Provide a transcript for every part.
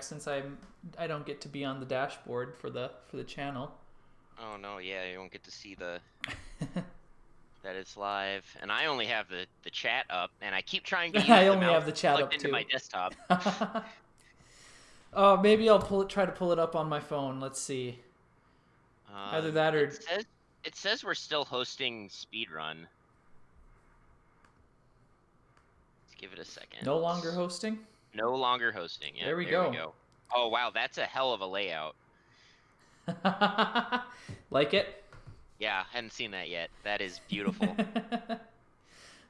since I don't get to be on the dashboard for the channel. Oh no, yeah, you won't get to see that it's live, and I only have the chat up, and I keep trying to use I the only mouse have the chat plugged up into too. my desktop. Maybe I'll try to pull it up on my phone. Let's see. Either that It or says we're still hosting speedrun. Let's give it a second. no longer hosting. No longer hosting. Yeah, There we there we go. go. Oh wow, that's a hell of a layout. Like it? Yeah, hadn't seen that yet. That is beautiful.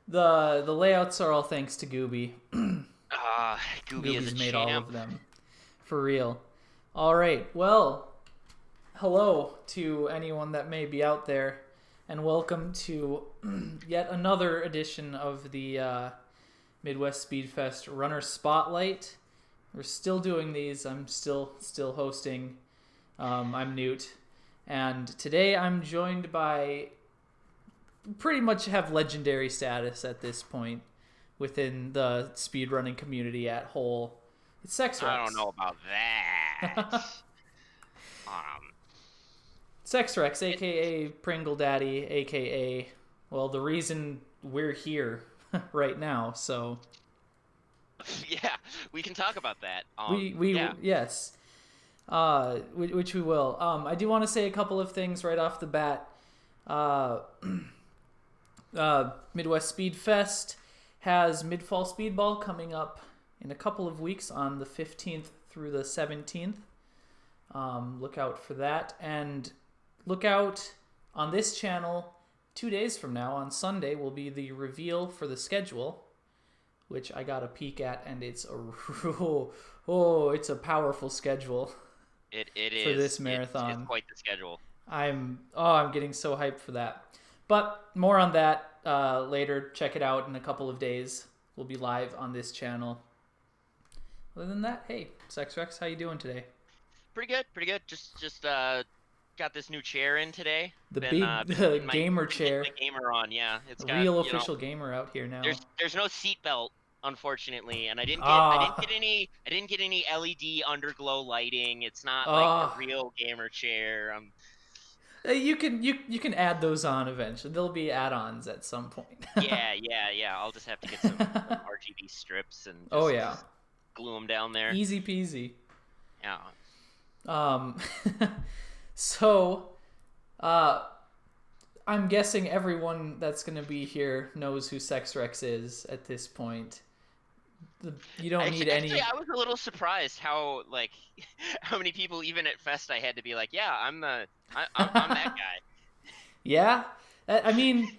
The layouts are all thanks to Gooby. Gooby is a Gooby's made all champ. of them. For real. All right. Well, hello to anyone that may be out there, and welcome to yet another edition of the Midwest Speedfest Runner Spotlight. We're still doing these. I'm still hosting. I'm Newt, and today I'm joined by pretty much have legendary status at this point within the speedrunning community at whole. It's SecksWrecks. I don't know about that. SecksWrecks, aka Pringle Daddy, aka well, the reason we're here right now. So yeah, we can talk about that. Yes, which we will. I do want to say a couple of things right off the bat. Midwest Speed Fest has Midfall Speedball coming up in a couple of weeks on the 15th through the 17th. Look out for that. And look out on this channel 2 days from now. On Sunday will be the reveal for the schedule, which I got a peek at, and it's it's a powerful schedule. It is for this marathon. It's quite the schedule. I'm getting so hyped for that. But more on that later. Check it out in a couple of days. We'll be live on this channel. Other than that, hey, SecksWrecks, how you doing today? Pretty good. Just got this new chair in today. The big gamer chair. The gamer on, yeah. It's got real official gamer out here now. There's no seat belt, unfortunately, and I didn't get any LED underglow lighting. It's not like a real gamer chair. You can add those on eventually. There'll be add-ons at some point. yeah. I'll just have to get some RGB strips and glue them down there. Easy peasy. Yeah. So, I'm guessing everyone that's going to be here knows who SecksWrecks is at this point. You don't need any. Actually, I was a little surprised how many people even at Fest I had to be like, yeah, I'm that guy. Yeah, I mean,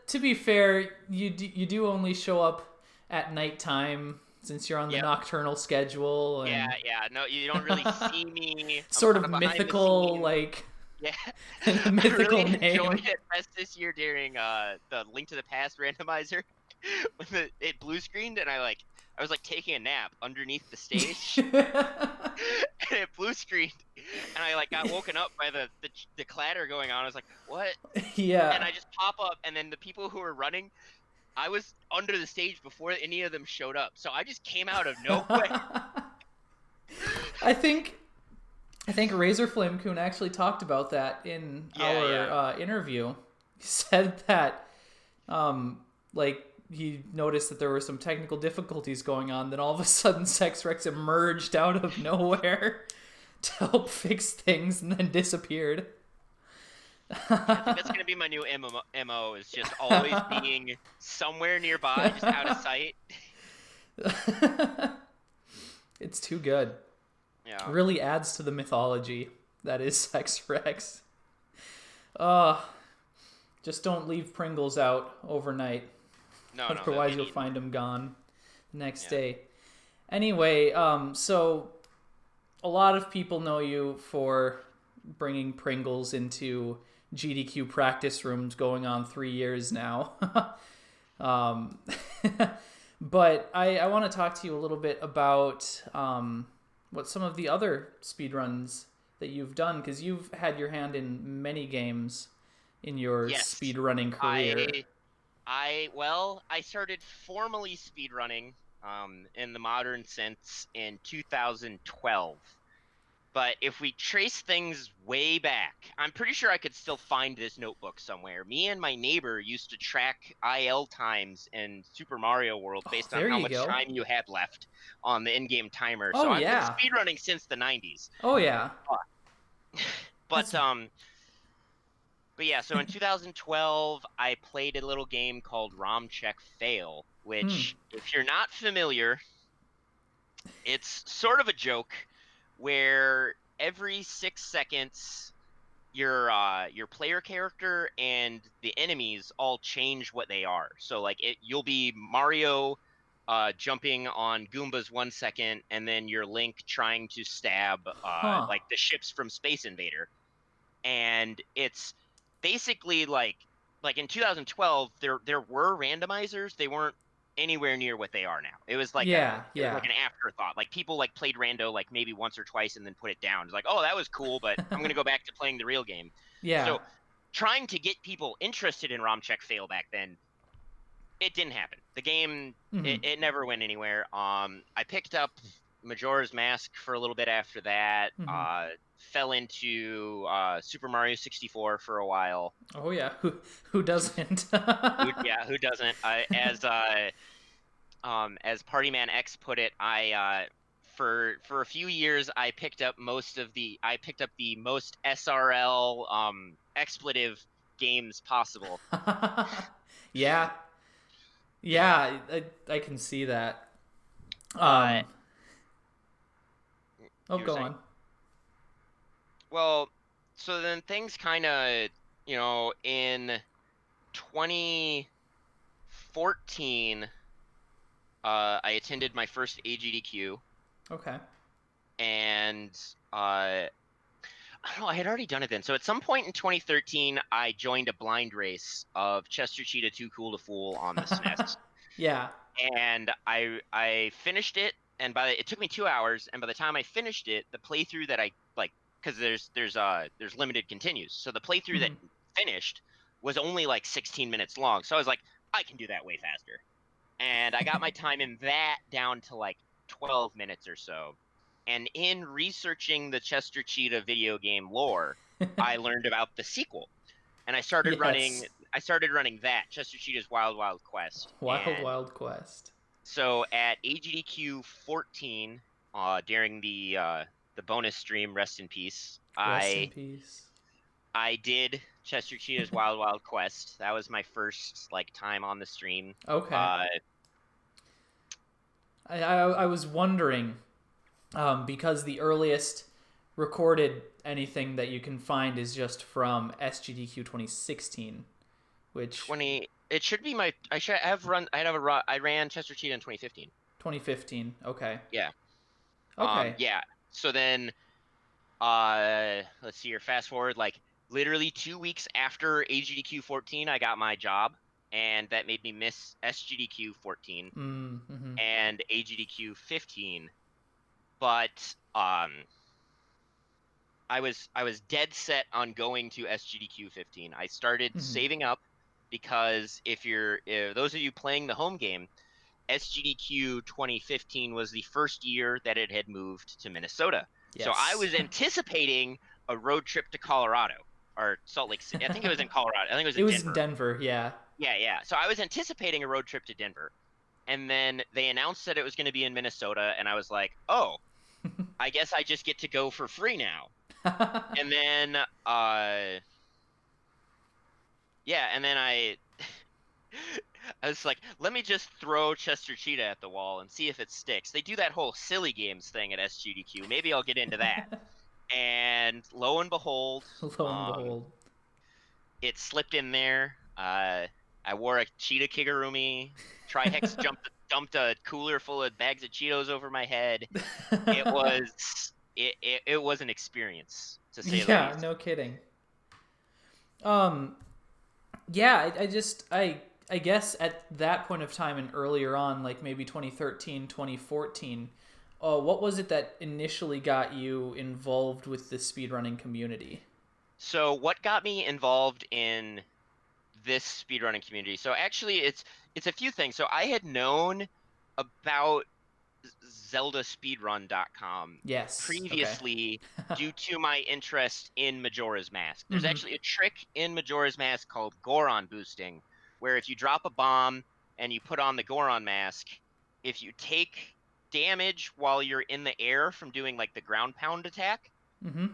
to be fair, you do only show up at nighttime since you're on the nocturnal schedule. And yeah. No, you don't really see me. Sort of mythical, mythical really name. Enjoyed it Fest this year during the Link to the Past randomizer when it blue screened, and I was taking a nap underneath the stage, and it blue screened, and I got woken up by the clatter going on. I was like, what? Yeah. And I just pop up, and then the people who were running, I was under the stage before any of them showed up, so I just came out of nowhere. I think Razor Flame Coon actually talked about that in our interview. He said that he noticed that there were some technical difficulties going on, then all of a sudden SecksWrecks emerged out of nowhere to help fix things and then disappeared. I think that's going to be my new MO, is just always being somewhere nearby, just out of sight. It's too good. Yeah. It really adds to the mythology that is SecksWrecks. Just don't leave Pringles out overnight. No, otherwise you'll find them gone the next day. Anyway, so a lot of people know you for bringing Pringles into GDQ practice rooms going on 3 years now. But I want to talk to you a little bit about what some of the other speedruns that you've done, because you've had your hand in many games in your speedrunning career. I started formally speedrunning in the modern sense in 2012. But if we trace things way back, I'm pretty sure I could still find this notebook somewhere. Me and my neighbor used to track IL times in Super Mario World Oh, based on there how you much go. time you had left on the in-game timer. So Oh I've been yeah. speedrunning since the 90s. Oh yeah. But That's but yeah, so in 2012 I played a little game called ROM Check Fail, hmm. which if you're not familiar, it's sort of a joke where every 6 seconds your player character and the enemies all change what they are. So like you'll be Mario jumping on Goombas 1 second, and then your Link trying to stab Huh. like the ships from Space Invader. And it's basically like in 2012 there were randomizers. They weren't anywhere near what they are now. Yeah, It was like yeah. an afterthought. Like people like played rando like maybe once or twice and then put it down. It's like, oh, that was cool, but I'm gonna go back to playing the real game. Yeah. So trying to get people interested in ROM Check Fail back then, it didn't happen. The game hmm. it never went anywhere. I picked up Majora's Mask for a little bit after that. hmm. Fell into Super Mario 64 for a while. Oh yeah. Who doesn't? Yeah, who doesn't? As Party Man X put it, I for a few years I picked up the most SRL expletive games possible. Yeah. Yeah, I can see that. Uh, Um oh, you were go saying? on. Well, so then things kind of, in 2014, I attended my first AGDQ, Okay. and I don't know, I had already done it then. So at some point in 2013, I joined a blind race of Chester Cheetah Too Cool to Fool on the SNES, Yeah. and I finished it, and it took me 2 hours, and by the time I finished it, the playthrough that I like, because there's limited continues, so the playthrough that hmm. finished was only like 16 minutes long. So I was like, I can do that way faster, and I got my time in that down to like 12 minutes or so. And in researching the Chester Cheetah video game lore, I learned about the sequel, and Yes. I started running that Chester Cheetah's Wild Wild Quest. Wild And Wild Quest. so at AGDQ 14, during the bonus stream, rest in peace, Rest in peace. I did Chester Cheetah's Wild Wild Quest. That was my first like time on the stream. Okay. Uh, I was wondering, because the earliest recorded anything that you can find is just from SGDQ 2016, which 20. It should be my. I ran Chester Cheetah in 2015. 2015. Okay. Yeah. Okay. Yeah. So then, let's see here. Fast forward, like literally 2 weeks after AGDQ 14, I got my job, and that made me miss SGDQ 14 Mm-hmm. and AGDQ 15. But I was dead set on going to SGDQ 15. I started Mm-hmm. saving up because if those of you playing the home game, SGDQ 2015 was the first year that it had moved to Minnesota. So I Yes. was anticipating a road trip to Colorado or Salt Lake City. I think it was in Colorado. I think it was It in was in Denver. Denver. Yeah. Yeah, yeah. So I was anticipating a road trip to Denver. And then they announced that it was going to be in Minnesota, and I was like, "Oh, I guess I just get to go for free now." And then yeah, and then I was like, let me just throw Chester Cheetah at the wall and see if it sticks. They do that whole silly games thing at SGDQ. Maybe I'll get into that. And lo and behold, Lo and behold. it slipped in there. I wore a Cheetah Kigurumi. Trihex dumped a cooler full of bags of Cheetos over my head. It was it was an experience, to say the Yeah. least. No kidding. Um. Yeah. I guess at that point of time and earlier on, like maybe 2013, 2014, what was it that initially got you involved with the speedrunning community? So what got me involved in this speedrunning community? So actually it's a few things. So I had known about ZeldaSpeedrun.com Yes. Okay. previously due to my interest in Majora's Mask. There's Mm-hmm. actually a trick in Majora's Mask called Goron boosting, where if you drop a bomb and you put on the Goron mask, if you take damage while you're in the air from doing like the ground pound attack, Mm-hmm.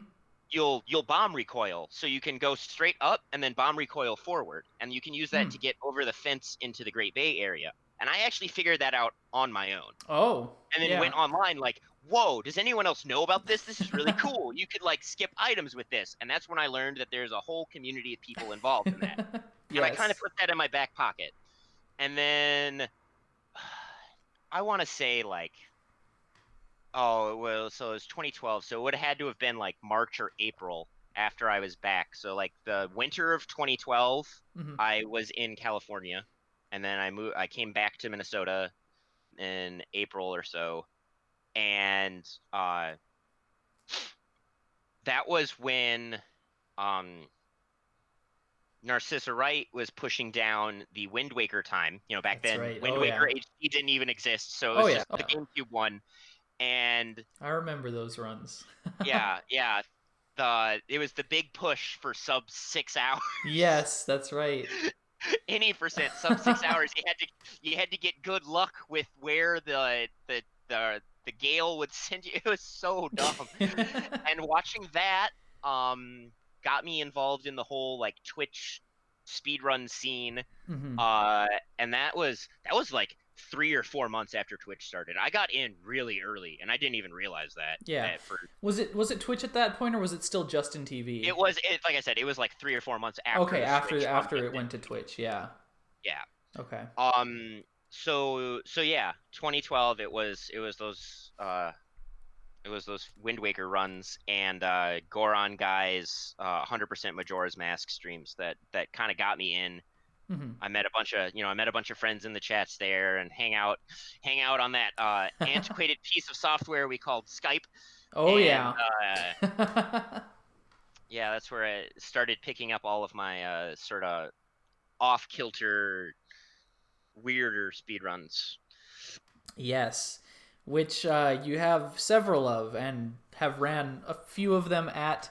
you'll bomb recoil. So you can go straight up and then bomb recoil forward. And you can use that Hmm. to get over the fence into the Great Bay area. And I actually figured that out on my own Oh, and then yeah. went online like, whoa, does anyone else know about this? This is really cool. You could like skip items with this. And that's when I learned that there's a whole community of people involved in that. And I kind of Yes. put that in my back pocket. And then I want to say like, oh, well, so it was 2012. So it would have had to have been like March or April after I was back. So like the winter of 2012, Mm-hmm. I was in California. And then I came back to Minnesota in April or so. And that was when um, Narcissa Wright was pushing down the Wind Waker time. You know, back That's then right. Wind Oh, Waker yeah. HD didn't even exist, so it Oh, was yeah. just the GameCube one. And I remember those runs. yeah, yeah, it was the big push for sub 6 hours. Yes, that's right. Any percent sub 6 hours, you had to get good luck with where the gale would send you. It was so dumb. And watching that got me involved in the whole like Twitch speedrun scene. Mm-hmm. Uh and that was like 3 or 4 months after Twitch started. I got in really early and I didn't even realize that Yeah. at first. Was it Twitch at that point, or was it still Justin It TV? was like I said, it was like 3 or 4 months after Okay, the after switch from after it Justin went to TV. Twitch. Yeah. Yeah. Okay. So yeah, 2012 it was those Wind Waker runs and Goron guys 100% Majora's Mask streams that kind of got me in. Mm-hmm. I met a bunch of friends in the chats there and hang out on that antiquated piece of software we called Skype. Oh, And yeah. yeah, that's where I started picking up all of my sort of off kilter weirder speedruns. Yes, which you have several of and have ran a few of them at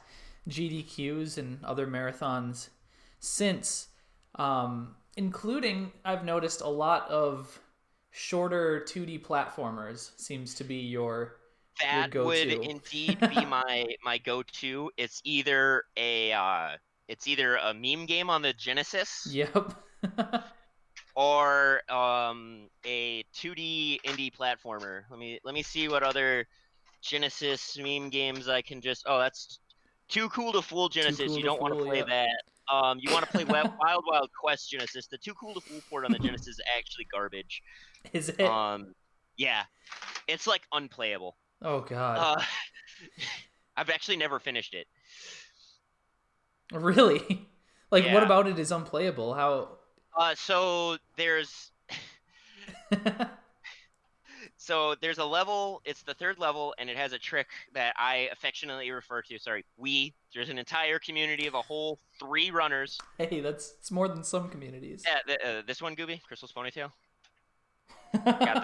GDQs and other marathons since, including I've noticed a lot of shorter 2D platformers seems to be your That would go-to. indeed be my go-to. It's either a meme game on the Genesis Yep. or a 2D indie platformer. Let me see what other Genesis meme games I can just. Oh, that's Too Cool to Fool Too Genesis. cool You to don't want to fool. play Yep. that. You want to play Wild Wild Quest Genesis. The Too Cool to Fool port on the Genesis is actually garbage. Is it? Um, yeah, it's like unplayable. Oh God. Uh, I've actually never finished it. Really? Like, what Yeah. about it is unplayable? How? So there's there's a level. It's the third level, and it has a trick that I affectionately refer to. Sorry, There's an entire community of a whole 3 runners. Hey, it's more than some communities. Yeah, this one, Gooby, Crystal's ponytail. Got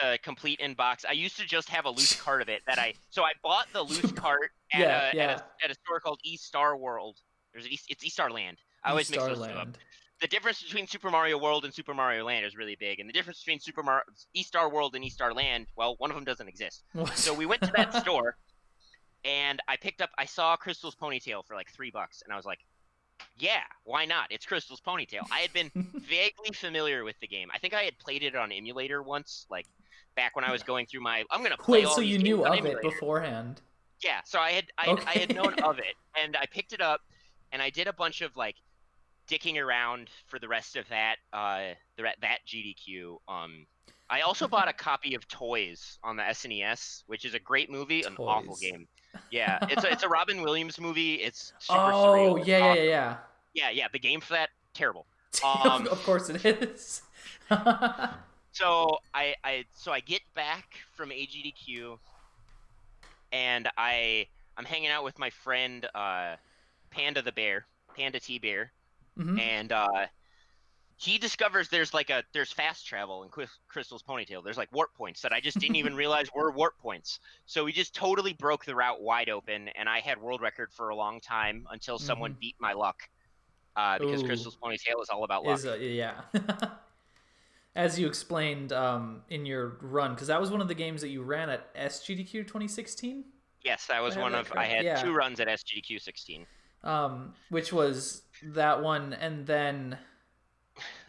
the complete inbox. I used to just have a loose cart of it so I bought the loose cart at Yeah, a at yeah. a at a store called Star World. It's Star Land. I always mix those two up. Starland. The difference between Super Mario World and Super Mario Land is really big, and the difference between Star World and Star Land, well, one of them doesn't exist. What? So we went to that store, and I saw Crystal's ponytail for like $3, and I was like, yeah, why not? It's Crystal's ponytail. I had been vaguely familiar with the game. I think I had played it on emulator once, like back when I was going through I'm gonna play Wait, all so these you games knew on of it emulator. beforehand? Yeah, so I had known Okay. of it, and I picked it up, and I did a bunch of like dicking around for the rest of that that GDQ. I also bought a copy of Toys on the SNES, which is a great movie, an awful Toys. game. Yeah, it's a Robin Williams movie. It's super Oh, surreal. It's yeah, yeah, awesome. yeah, Yeah. The game for that terrible. yeah. Of course it is. So I get back from AGDQ and I'm hanging out with my friend Panda the Bear, Panda T Bear, Hmm. and he discovers there's fast travel in Crystal's ponytail. There's like warp points that I just didn't even realize were warp points. So we just totally broke the route wide open, and I had world record for a long time until someone beat my luck. Because Ooh, Crystal's ponytail is all about luck. is yeah. As you explained in your run, because that was one of the games that you ran at SGDQ 2016. Yes, that Do I was have one that of I correct? had Yeah. 2 runs at SGDQ 16. Which was that one, and then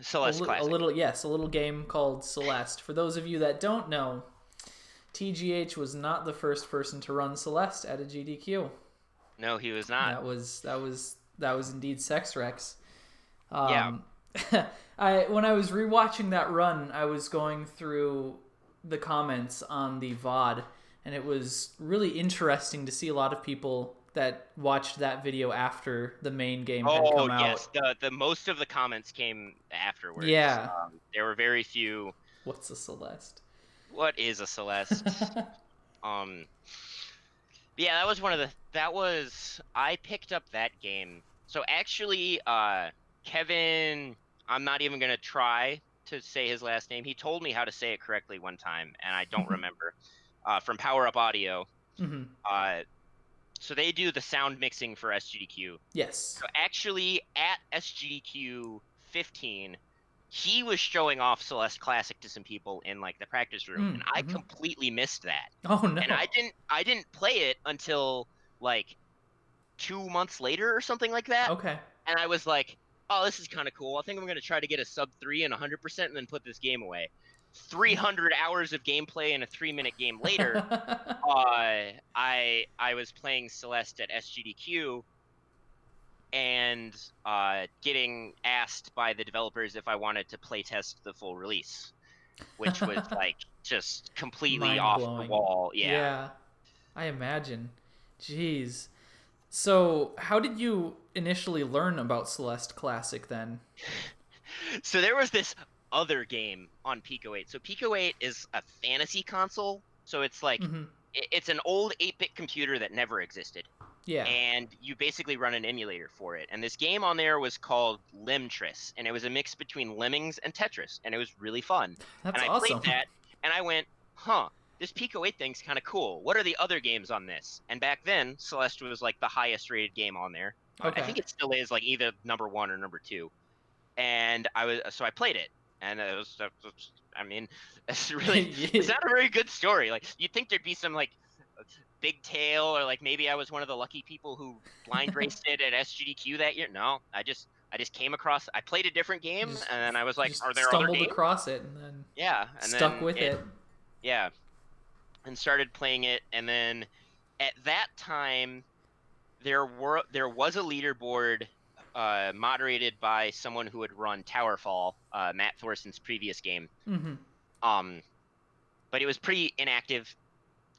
Celeste a Classic. little yes, a little game called Celeste. For those of you that don't know, TGH was not the first person to run Celeste at a GDQ. No, he was not. That was indeed SecksWrecks. Yeah. Um, when I was rewatching that run, I was going through the comments on the VOD, and it was really interesting to see a lot of people that watched that video after the main game had Oh come out. yes, the most of the comments came afterwards. Yeah, There were very few. what's a Celeste? What is a Celeste? Um, yeah, that was one of the. That was I picked up that game. So actually, Kevin, I'm not even gonna try to say his last name. He told me how to say it correctly one time, and I don't remember. From Power Up Audio. Mm-hmm. Uh, so they do the sound mixing for SGDQ. Yes. So actually, at SGDQ 15, he was showing off Celeste Classic to some people in like the practice room, and I Mm-hmm. completely missed that. Oh And no. I didn't play it until like 2 months later or something like that. Okay. And I was like, oh, this is kind of cool. I think I'm gonna try to get a sub 3 and 100% and then put this game away. 300 hours of gameplay and a 3-minute game later, I was playing Celeste at SGDQ and getting asked by the developers if I wanted to playtest the full release, which was like just completely Mind off the blowing. wall. Yeah. Yeah, I imagine. Jeez. So, how did you initially learn about Celeste Classic then? So there was this other game on Pico 8. So Pico 8 is a fantasy console. So it's like Mm-hmm. it's an old 8-bit computer that never existed. Yeah, And you basically run an emulator for it. And this game on there was called Limtris, and it was a mix between Lemmings and Tetris, and it was really fun. that's And I played awesome. that, and I went, huh, this Pico 8 thing's kind of cool. What are the other games on this? And back then, Celeste was like the highest rated game on there. I Okay. think it still is like either number 1 or number 2. And I played it, and I mean, it's not a very good story. Like you'd think there'd be some like big tail, or like maybe I was one of the lucky people who blind raced it at SGDQ that year. No, I just came across. I played a different game, Just, and then I was like, just "Are there other stumbled games?" across it and then Yeah, and stuck then with it. yeah, and started playing it, and then at that time there was a leaderboard moderated by someone who had run Towerfall, Matt Thorson's previous game. Mm-hmm. But it was pretty inactive,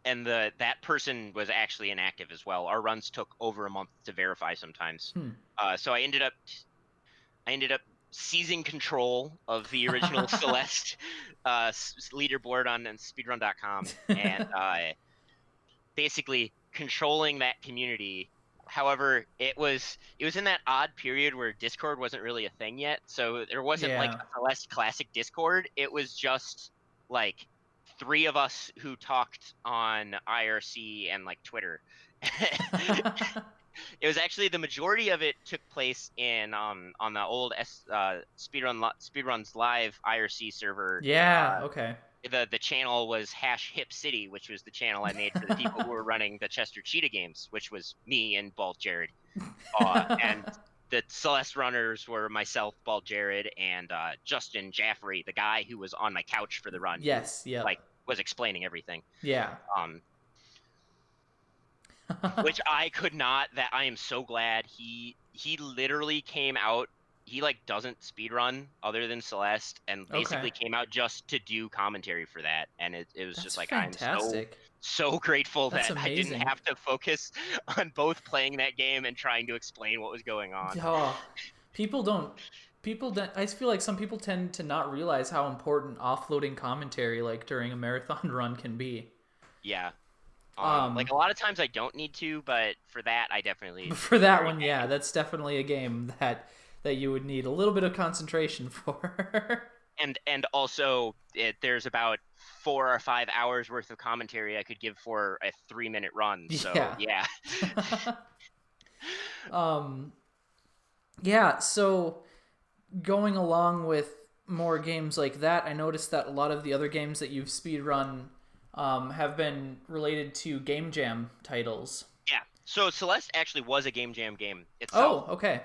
and that person was actually inactive as well. Our runs took over a month to verify sometimes. So I ended up seizing control of the original Celeste leaderboard on speedrun.com, and basically controlling that community. However, it was in that odd period where Discord wasn't really a thing yet, so there wasn't like a Celeste Classic Discord. It was just like 3 of us who talked on IRC and like Twitter. It was actually the majority of it took place in on the old Speedruns Live IRC server. Yeah. Okay. The channel was #HipCity, which was the channel I made for the people who were running the Chester Cheetah games, which was me and Bald Jared. And the Celeste runners were myself, Bald Jared, and Justin Jaffrey, the guy who was on my couch for the run. Yes. Who, Yep. like was explaining everything. Yeah. Which I could not. That I am so glad he literally came out. He like doesn't speedrun other than Celeste, and basically came out just to do commentary for that. And it was That's just like fantastic. I'm so grateful That's that amazing. I didn't have to focus on both playing that game and trying to explain what was going on. Oh, people don't. I feel like some people tend to not realize how important offloading commentary, like during a marathon run, can be. Yeah. Like a lot of times I don't need to, but for that I definitely For that one, yeah, that's definitely a game that that you would need a little bit of concentration for. And also there's about 4 or 5 hours worth of commentary I could give for a 3-minute run. So yeah. Yeah, so going along with more games like that, I noticed that a lot of the other games that you've speedrun have been related to Game Jam titles. Yeah. So Celeste actually was a Game Jam game itself. Oh, okay.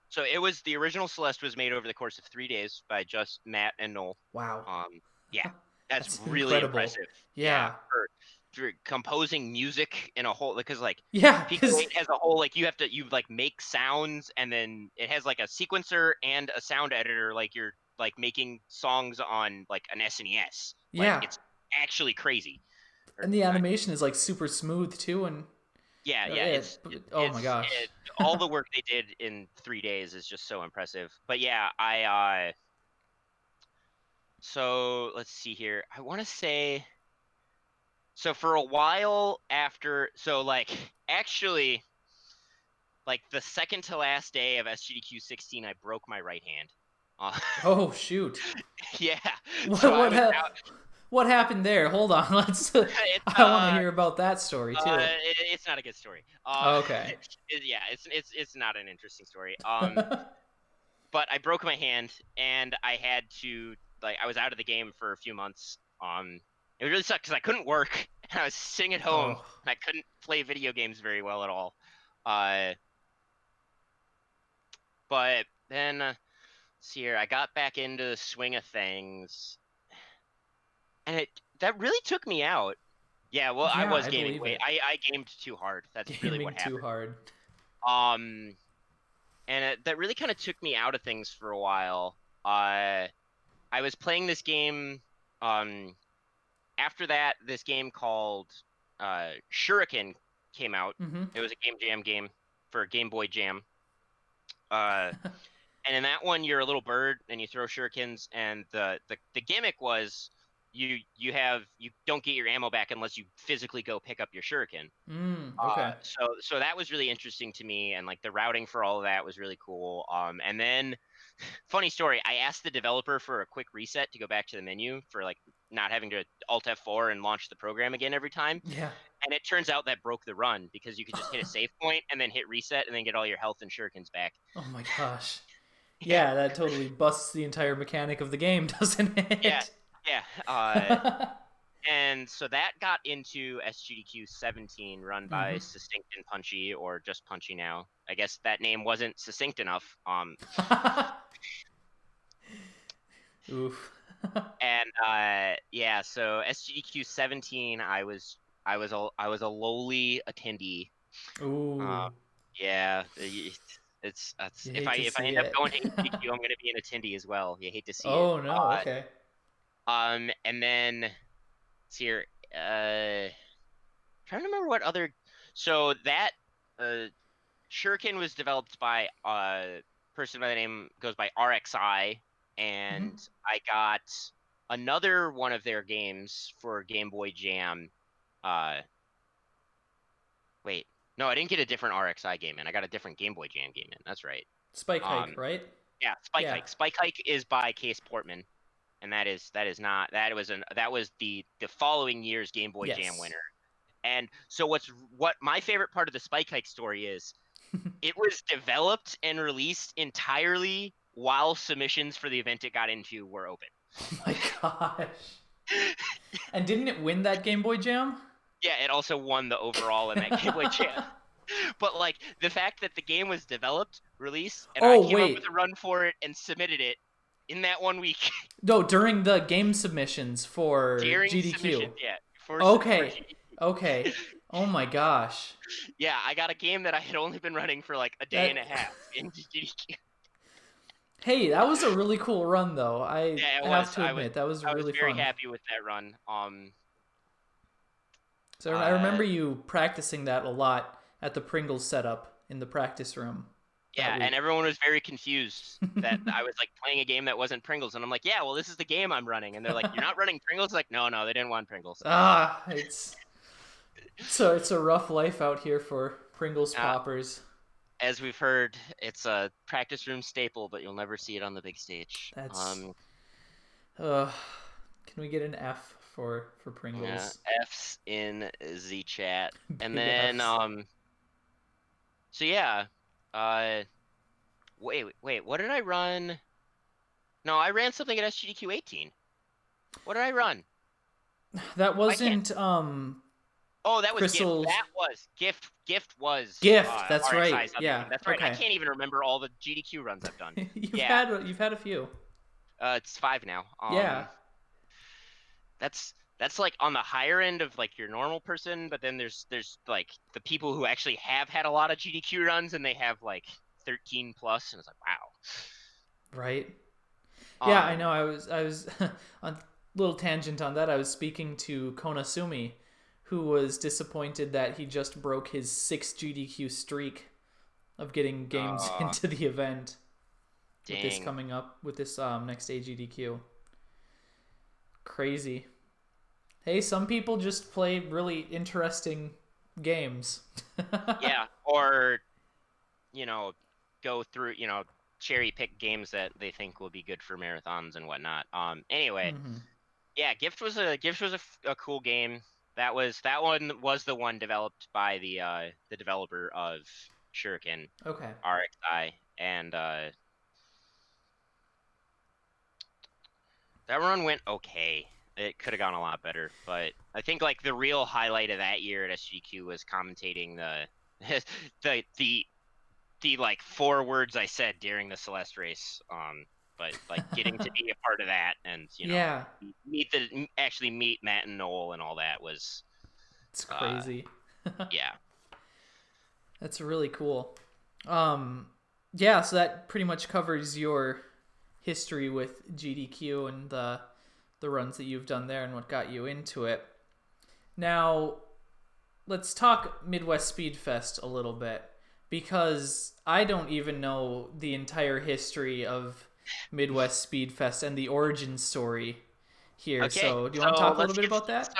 So the original Celeste was made over the course of 3 days by just Matt and Noel. Wow. Yeah, that's really incredible. impressive. Yeah. For composing music in a whole, because like Yeah, Pico 8 has a whole, like you like make sounds, and then it has like a sequencer and a sound editor, like you're like making songs on like an SNES. Like yeah. it's actually crazy. And the animation is like super smooth too, and Yeah, my gosh. All the work they did in 3 days is just so impressive. But yeah, so let's see here. I want to say, so for a while after, so like actually, like the second to last day of SGDQ 16, I broke my right hand. Oh shoot. Yeah. What happened there? Hold on. I want to hear about that story too. It's not a good story. Okay. Yeah, it's not an interesting story. But I broke my hand, and I had to, like, I was out of the game for a few months. It really sucked because I couldn't work, and I was sitting at home, and I couldn't play video games very well at all. But then, let's see here, I got back into the swing of things, and that really took me out. Yeah, well, I was gaming weight. I gamed too hard. That's really what happened. Too hard. And that really kind of took me out of things for a while. I was playing this game. After that, this game called Shuriken came out. Mm-hmm. It was a Game Jam game for Game Boy Jam. And in that one, you're a little bird and you throw shurikens. And the gimmick was you don't get your ammo back unless you physically go pick up your shuriken. Okay. So that was really interesting to me, and like the routing for all of that was really cool. And then, funny story, I asked the developer for a quick reset to go back to the menu for like not having to Alt F4 and launch the program again every time. Yeah. And it turns out that broke the run because you could just hit a save point and then hit reset and then get all your health and shurikens back. Oh my gosh. Yeah, that totally busts the entire mechanic of the game, doesn't it? Yeah. And so that got into SGDQ 17, run by Succinct and Punchy, or just Punchy now. I guess that name wasn't succinct enough. Oof. And yeah, so SGDQ 17, I was a lowly attendee. Ooh. Yeah, it's if I end up going to SGDQ, I'm going to be an attendee as well. You hate to see it. Oh no. Okay. And then let's see here. Trying to remember what other. So that Shuriken was developed by a person by the name goes by RXI, and I got another one of their games for Game Boy Jam. Wait, no, I didn't get a different RXI game in. I got a different Game Boy Jam game in. That's right. Spike Hike, right? Yeah, Spike Hike. Spike Hike is by Case Portman. And that was the following year's Game Boy Jam winner. And so what my favorite part of the Spike Hike story is, it was developed and released entirely while submissions for the event it got into were open. Oh my gosh. And didn't it win that Game Boy Jam? Yeah, it also won the overall in that Game Boy Jam. But like the fact that the game was developed, released, and I came up with a run for it and submitted it in that 1 week. No, during the game submissions for GDQ. Okay. Okay. Oh my gosh. Yeah, I got a game that I had only been running for like a day and a half in GDQ. Hey, that was a really cool run, though. I have to admit, that was really fun. I was very happy with that run. So I remember you practicing that a lot at the Pringles setup in the practice room. Yeah, and everyone was very confused that I was like playing a game that wasn't Pringles, and I'm like, yeah, well, this is the game I'm running, and they're like, you're not running Pringles? Like, no, they didn't want Pringles. It's a rough life out here for Pringles poppers. as we've heard, it's a practice room staple, but you'll never see it on the big stage. That's. Can we get an F for Yeah, Pringles? F's in the chat. And Big then F's. so yeah, uh wait, what did I run? No, I ran something at SGDQ 18. What did I run? That I can't. wasn't Oh, that was gift. Crystal's That was gift. Gift was gift. That's right. RXI's other Yeah. game. That's right. I Okay. can't even remember all the GDQ runs I've done. you've Yeah, had a few. it's 5 now. Yeah. That's like on the higher end of like your normal person, but then there's like the people who actually have had a lot of GDQ runs and they have like 13 plus, and it's like wow. Right. Yeah, I Um, know. I was on a little tangent on that. I was speaking to Konasumi, who was disappointed that he just broke his 6 GDQ streak of getting games into the event with this dang. coming up with this next AGDQ. Crazy. Hey, some people just play really interesting games. Yeah, or go through, cherry pick games that they think will be good for marathons and whatnot. Anyway, Mm-hmm. yeah, Gift was a cool game. That one was the one developed by the developer of Shuriken Okay. RXI, and that run went okay. It could have gone a lot better, but I think like the real highlight of that year at SGQ was commentating the the like 4 words I said during the Celeste race. But like getting to be a part of that and Yeah, actually meet Matt and Noel and all that was it's crazy. yeah. That's really cool. Yeah, so that pretty much covers your history with GDQ and the runs that you've done there and what got you into it. Now, let's talk Midwest Speedfest a little bit because I don't even know the entire history of Midwest Speedfest and the origin story here. Okay, So, do you want to talk a little let's bit get about that?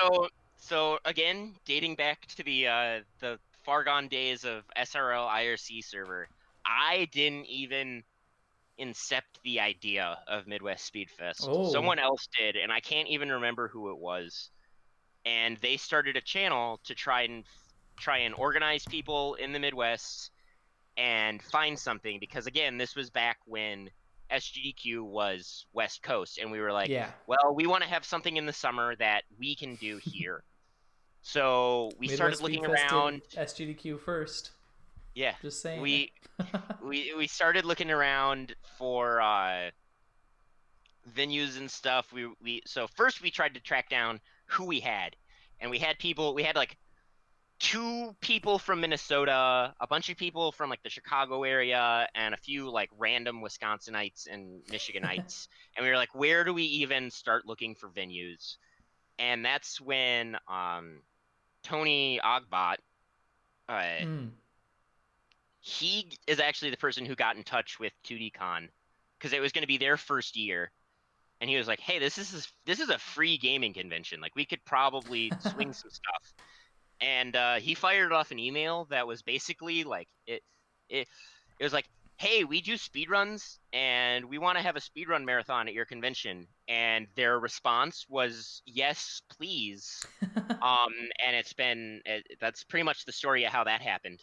so again, dating back to the far gone days of SRL IRC server, I didn't even incept the idea of Midwest Speedfest. Oh, Someone else did, and I can't even remember who it was. And they started a channel to try and organize people in the Midwest and find something, because again, this was back when SGDQ was West Coast, and we were like, yeah. well, we want to have something in the summer that we can do here. So we started Midwest looking Speedfest did around. SGDQ first. Yeah, Just saying. we we started looking around for venues and stuff. So first we tried to track down who we had, and we had like 2 people from Minnesota, a bunch of people from like the Chicago area, and a few like random Wisconsinites and Michiganites. And we were like, where do we even start looking for venues? And that's when Tony Ogbot, Mm. he is actually the person who got in touch with 2DCon because it was going to be their first year. And he was like, hey, this is a free gaming convention. Like, we could probably swing some stuff. And he fired off an email that was basically like it was like, hey, we do speedruns and we want to have a speedrun marathon at your convention. And their response was, yes, please. And that's pretty much the story of how that happened.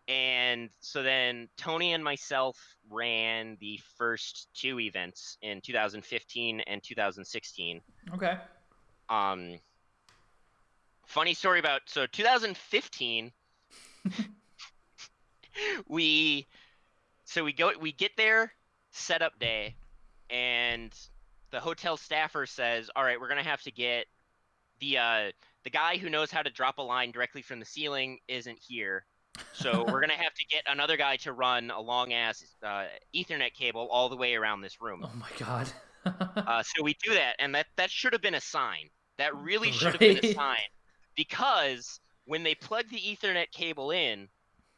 And so then Tony and myself ran the first 2 events in 2015 and 2016. Okay. Funny story about 2015. we get there, setup day, and the hotel staffer says, all right, we're gonna have to get the guy who knows how to drop a line directly from the ceiling isn't here, so we're gonna have to get another guy to run a long ass Ethernet cable all the way around this room. Oh my god. So we do that, and that should have been a sign. That really should have been a Right. sign, because when they plug the Ethernet cable in,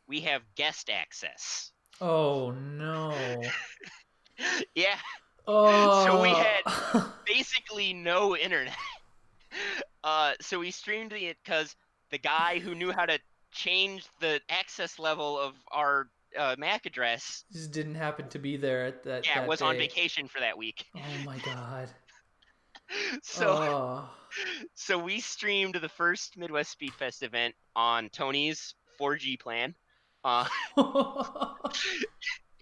we have guest access. Oh no. Yeah. So we had Oh. basically no internet. So we streamed it because the guy who knew how to change the access level of our MAC address. Just didn't happen to be there at Yeah, that was on day. vacation for that week. Oh my god. So Oh. so we streamed the first Midwest Speedfest event on Tony's 4G plan. Uh,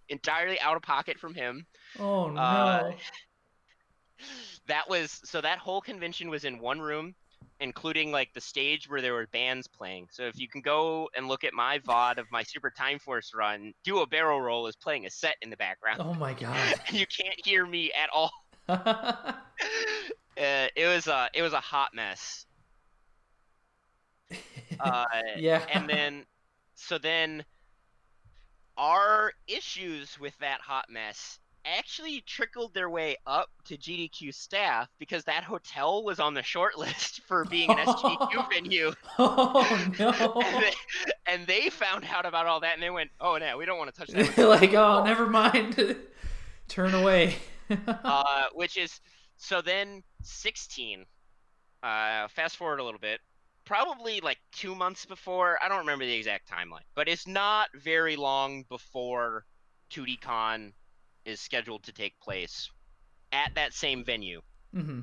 entirely out of pocket from him. Oh Uh, no. that whole convention was in one room, including like the stage where there were bands playing. So if you can go and look at my VOD of my Super Time Force run, Do a Barrel Roll is playing a set in the background. Oh my god. And you can't hear me at all. It was a hot mess. Yeah. And then our issues with that hot mess actually trickled their way up to GDQ staff because that hotel was on the short list for being an SGDQ venue. Oh no. And they found out about all that and they went, oh no, we don't want to touch that. Like, oh, never mind. Turn away. Which is, so then 16, fast forward a little bit, probably like 2 months before, I don't remember the exact timeline, but it's not very long before 2DCon is scheduled to take place at that same venue. Mm-hmm.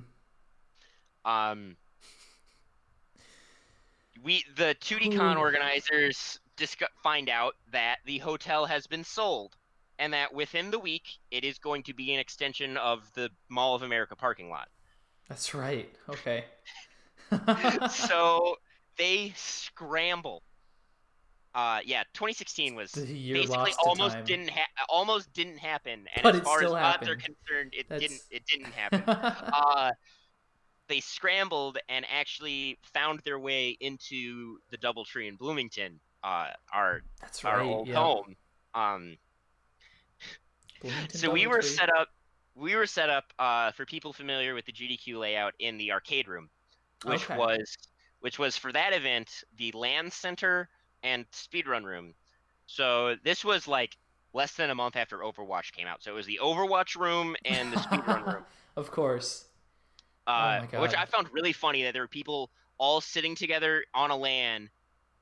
The 2DCon organizers find out that the hotel has been sold and that within the week it is going to be an extension of the Mall of America parking lot. That's right. Okay. So they scramble. 2016 was The year basically lost to time. almost didn't happen, and But as it far as still odds happened. are concerned, it That's... didn't happen. They scrambled and actually found their way into the DoubleTree in Bloomington, That's our right. old Yep. home. Bloomington So we were DoubleTree. set up for people familiar with the GDQ layout in the arcade room, which was for that event the LAN center and speedrun room. So this was like less than a month after Overwatch came out. So it was the Overwatch room and the speedrun room. Of course. Oh my god. Which I found really funny that there were people all sitting together on a LAN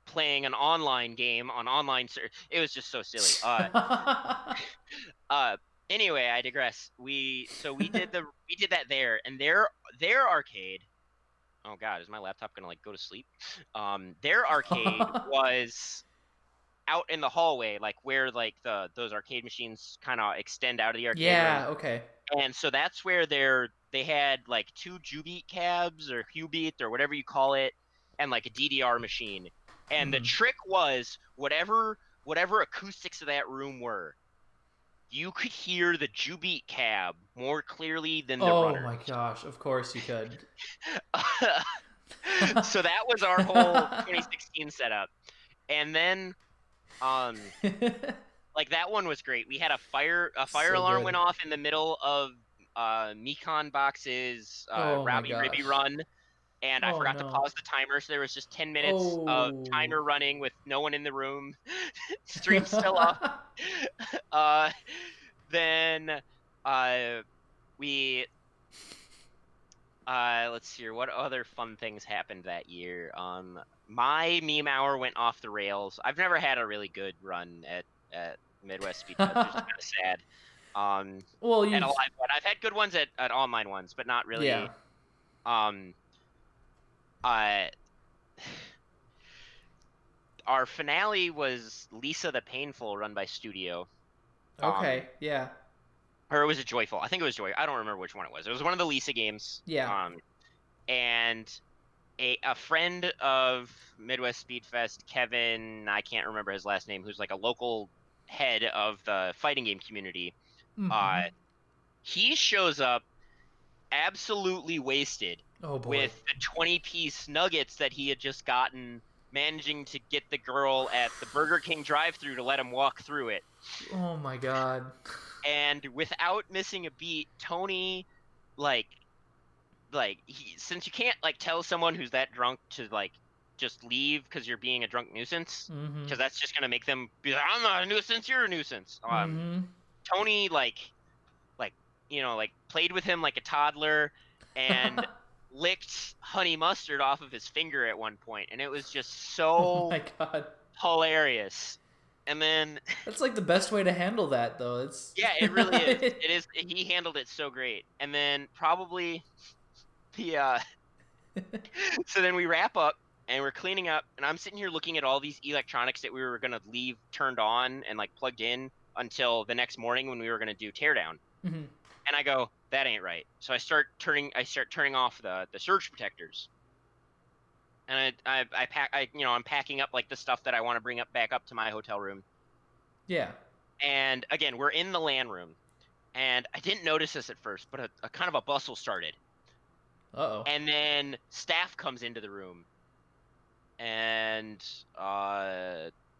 playing an online game on online. It was just so silly. Anyway, I digress. We did that there, and their arcade. Oh god, is my laptop gonna like go to sleep? Their arcade was out in the hallway, like where like those arcade machines kind of extend out of the arcade room. Okay. And so that's where they had like 2 Jubeat cabs or Hubeat or whatever you call it, and like a DDR machine. And the trick was whatever acoustics of that room were, you could hear the Jubeat cab more clearly than the runner. Oh my gosh, of course you could. So that was our whole 2016 setup. And then like that one was great. We had a fire alarm went off in the middle of Mekon Box's Rowdy Ribby run, and I forgot to pause the timer, so there was just 10 minutes of timer running with no one in the room. Stream still up. Then we let's see here, what other fun things happened that year. My meme hour went off the rails. I've never had a really good run at Midwest Speedfest, which is kind of sad. Well, at a live one. I've had good ones at online ones, but not really. Yeah. Our finale was Lisa the Painful, run by Studio. Okay, yeah. Or was it Joyful? I think it was Joy. I don't remember which one it was. It was one of the Lisa games. Yeah. And a friend of Midwest Speedfest, Kevin, I can't remember his last name, who's like a local head of the fighting game community. He shows up absolutely wasted with the 20-piece nuggets that he had just gotten, managing to get the girl at the Burger King drive-thru to let him walk through it. Oh my god. And without missing a beat, Tony, since you can't like tell someone who's that drunk to like just leave because you're being a drunk nuisance, because that's just gonna make them be like, I'm not a nuisance, you're a nuisance. Tony like played with him like a toddler, and licked honey mustard off of his finger at one point, and it was just Oh so my god. hilarious. And then That's like the best way to handle that, though. It's yeah, it really is. It is. He handled it so great. And then probably the so then we wrap up and we're cleaning up, and I'm sitting here looking at all these electronics that we were gonna leave turned on and like plugged in until the next morning when we were gonna do teardown. Mhm. And I go, that ain't right. So I start turning off the surge protectors. And I'm packing up like the stuff that I want to bring up back up to my hotel room. Yeah. And again, we're in the LAN room. And I didn't notice this at first, but a kind of a bustle started. Uh-oh. And then staff comes into the room. And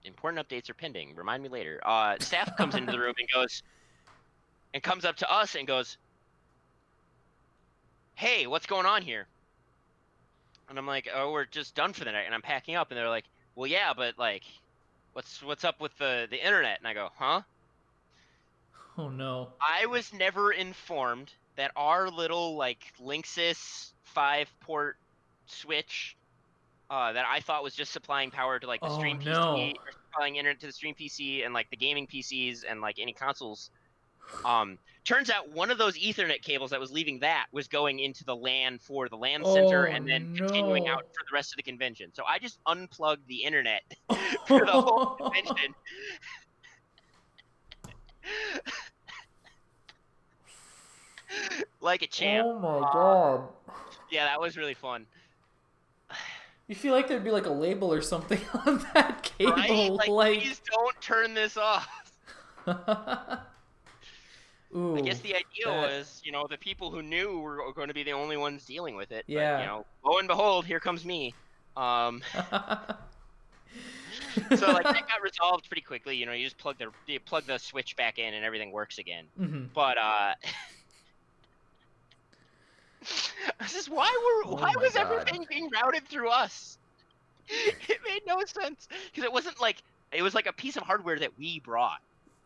important updates are pending. Remind me later. Staff comes into the room and comes up to us and goes, "Hey, what's going on here?" And I'm like, "Oh, we're just done for the night." And I'm packing up, and they're like, "Well, yeah, but like, what's up with the internet?" And I go, "Huh?" Oh no. I was never informed that our little like Linksys 5-port switch that I thought was just supplying power to like the Oh stream no. PC or supplying internet to the stream PC and like the gaming PCs and like any consoles. Turns out one of those Ethernet cables that was leaving that was going into the LAN for the LAN center Oh and then continuing out no. for the rest of the convention. So I just unplugged the internet for the whole convention. Like a champ. Oh my god. Yeah, that was really fun. You feel like there'd be like a label or something on that Right? cable, Like, like. please don't turn this off. Ooh, I guess the idea that. was, the people who knew were going to be the only ones dealing with it. But, Yeah. lo and behold, here comes me. So like that got resolved pretty quickly. You just plug the switch back in and everything works again. Mm-hmm. But this is why Oh why my was god. everything being routed through us? It made no sense because it wasn't like it was like a piece of hardware that we brought.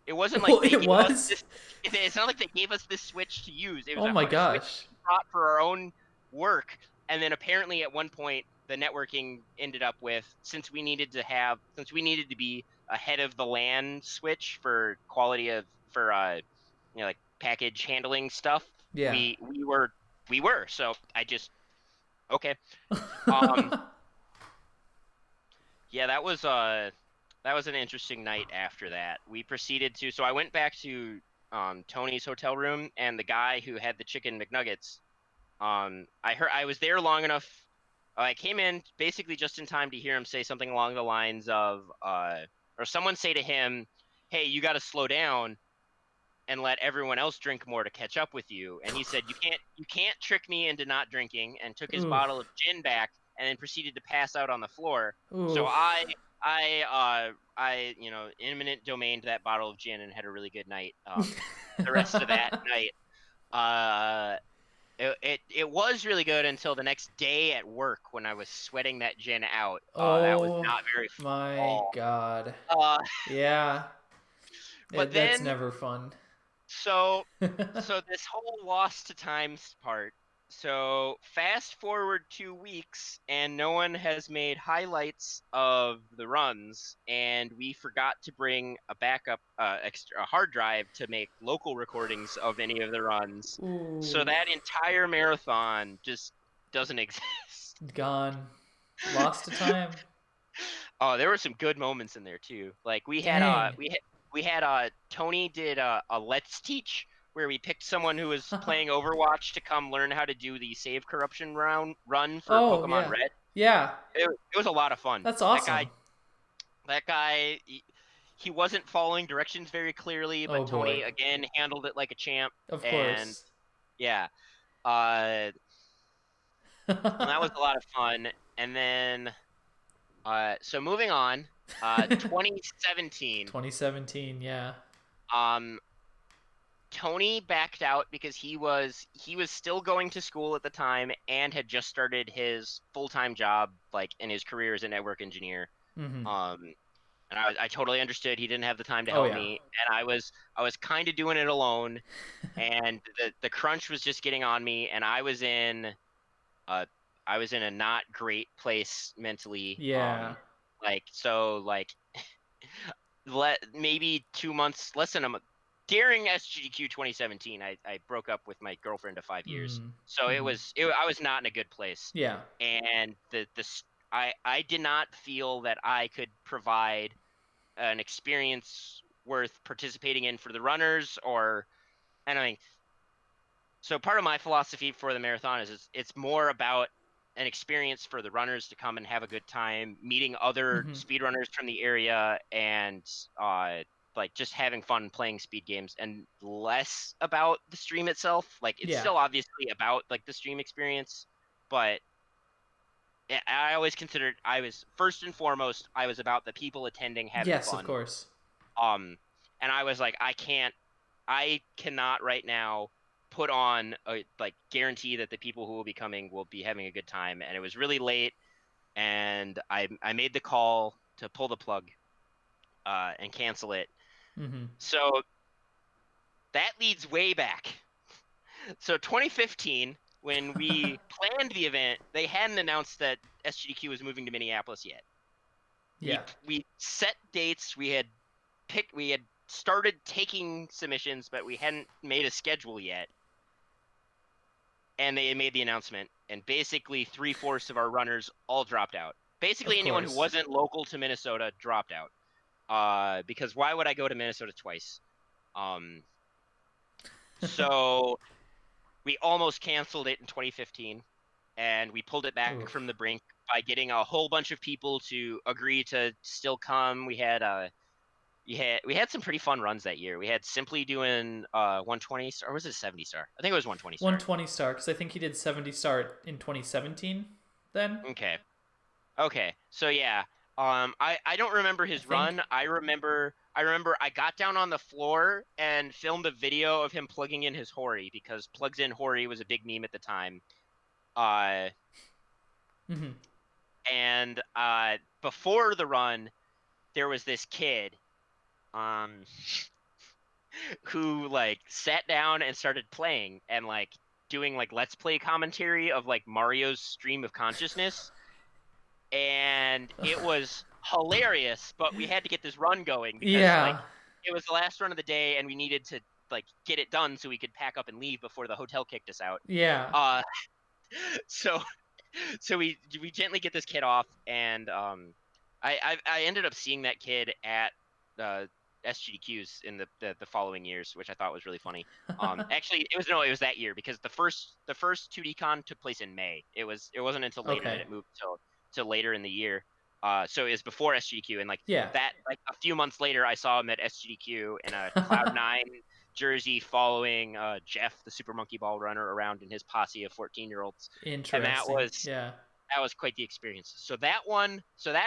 It wasn't like Well, they it gave us was. this. It's not like they gave us this switch to use. It was Oh my a switch gosh. we brought for our own work, and then apparently at one point the networking ended up with since we needed to be ahead of the LAN switch for quality of for like package handling stuff. Yeah. We were so I just okay. Um, Yeah, that was an interesting night after that. We proceeded to so I went back to Tony's hotel room and the guy who had the chicken McNuggets. I was there long enough. I came in basically just in time to hear him say something along the lines of or someone say to him, "Hey, you got to slow down and let everyone else drink more to catch up with you." And he said, "You can't trick me into not drinking," and took his Oof. bottle of gin back and then proceeded to pass out on the floor. So Oof. I imminent domained that bottle of gin and had a really good night. The rest of that night, uh, it was really good until the next day at work when I was sweating that gin out. That was Oh not very fun at my all. god. Uh, Yeah. but That's then never fun. so So this whole lost to times part. So fast forward 2 weeks, and no one has made highlights of the runs, and we forgot to bring a backup, extra a hard drive to make local recordings of any of the runs. So Ooh. that entire marathon just doesn't exist. Gone. Lost to time. Oh, there were some good moments in there too. Like Dang. we had Tony did a Let's Teach where we picked someone who was playing Overwatch to come learn how to do the save corruption run for Oh, Pokemon yeah. Red. Yeah. It was a lot of fun. That's That guy awesome. that guy he wasn't following directions very clearly, Oh but boy. Tony again handled it like a champ. Of And course. yeah, and that was a lot of fun. And then so moving on, 2017. 2017, yeah. Um, Tony backed out because he was still going to school at the time and had just started his full-time job like in his career as a network engineer. Mm-hmm. Um, and I totally understood he didn't have the time to Oh help yeah. me, and I was kind of doing it alone, and the crunch was just getting on me, and I was in I was in a not great place mentally. Yeah. Like so like maybe 2 months, less than a month during SGDQ 2017. I broke up with my girlfriend of 5 years, Mm. so Mm-hmm. I was not in a good place, Yeah. and I did not feel that I could provide an experience worth participating in for the runners or anything. So part of my philosophy for the marathon is it's more about an experience for the runners to come and have a good time, meeting other Mm-hmm. speedrunners from the area, and like just having fun playing speed games, and less about the stream itself. Like it's Yeah. still obviously about like the stream experience, but I always considered I was first and foremost I was about the people attending having Yes, of fun. course. And I was like, I cannot right now put on a like guarantee that the people who will be coming will be having a good time. And it was really late, and I made the call to pull the plug and cancel it. Mm-hmm. So that leads way back. So 2015, when we planned the event, they hadn't announced that SGDQ was moving to Minneapolis yet. Yeah. We set dates. We had started taking submissions, but we hadn't made a schedule yet. And they made the announcement, and basically 3/4 of our runners all dropped out. Basically, Of anyone who course. wasn't local to Minnesota dropped out. Because why would I go to Minnesota twice? Um, so we almost canceled it in 2015, and we pulled it back Oof. from the brink by getting a whole bunch of people to agree to still come. We had some pretty fun runs that year. We had Simply doing 120 star, or was it 70 star? I think it was 120 star. 120 star, because I think he did 70 star in 2017 then, Okay. Okay. So yeah. I don't remember I his think. run. I remember I got down on the floor and filmed a video of him plugging in his Hori, because plugs in Hori was a big meme at the time. Uh Mm-hmm. and before the run, there was this kid um who like sat down and started playing and like doing like let's play commentary of like Mario's stream of consciousness, and it was hilarious, but we had to get this run going because like Yeah. it was the last run of the day and we needed to like get it done so we could pack up and leave before the hotel kicked us out. Yeah. uh so we gently get this kid off, and I ended up seeing that kid at the SGDQs in the following years, which I thought was really funny. Actually, it was that year, because the first 2D Con took place in May. It wasn't until later that Okay. it moved till later in the year. So it was before SGDQ, and like Yeah. that, like a few months later, I saw him at SGDQ in a Cloud9 jersey, following Jeff, the Super Monkey Ball runner, around in his posse of 14-year-olds, and Interesting. Yeah. that was quite the experience. So that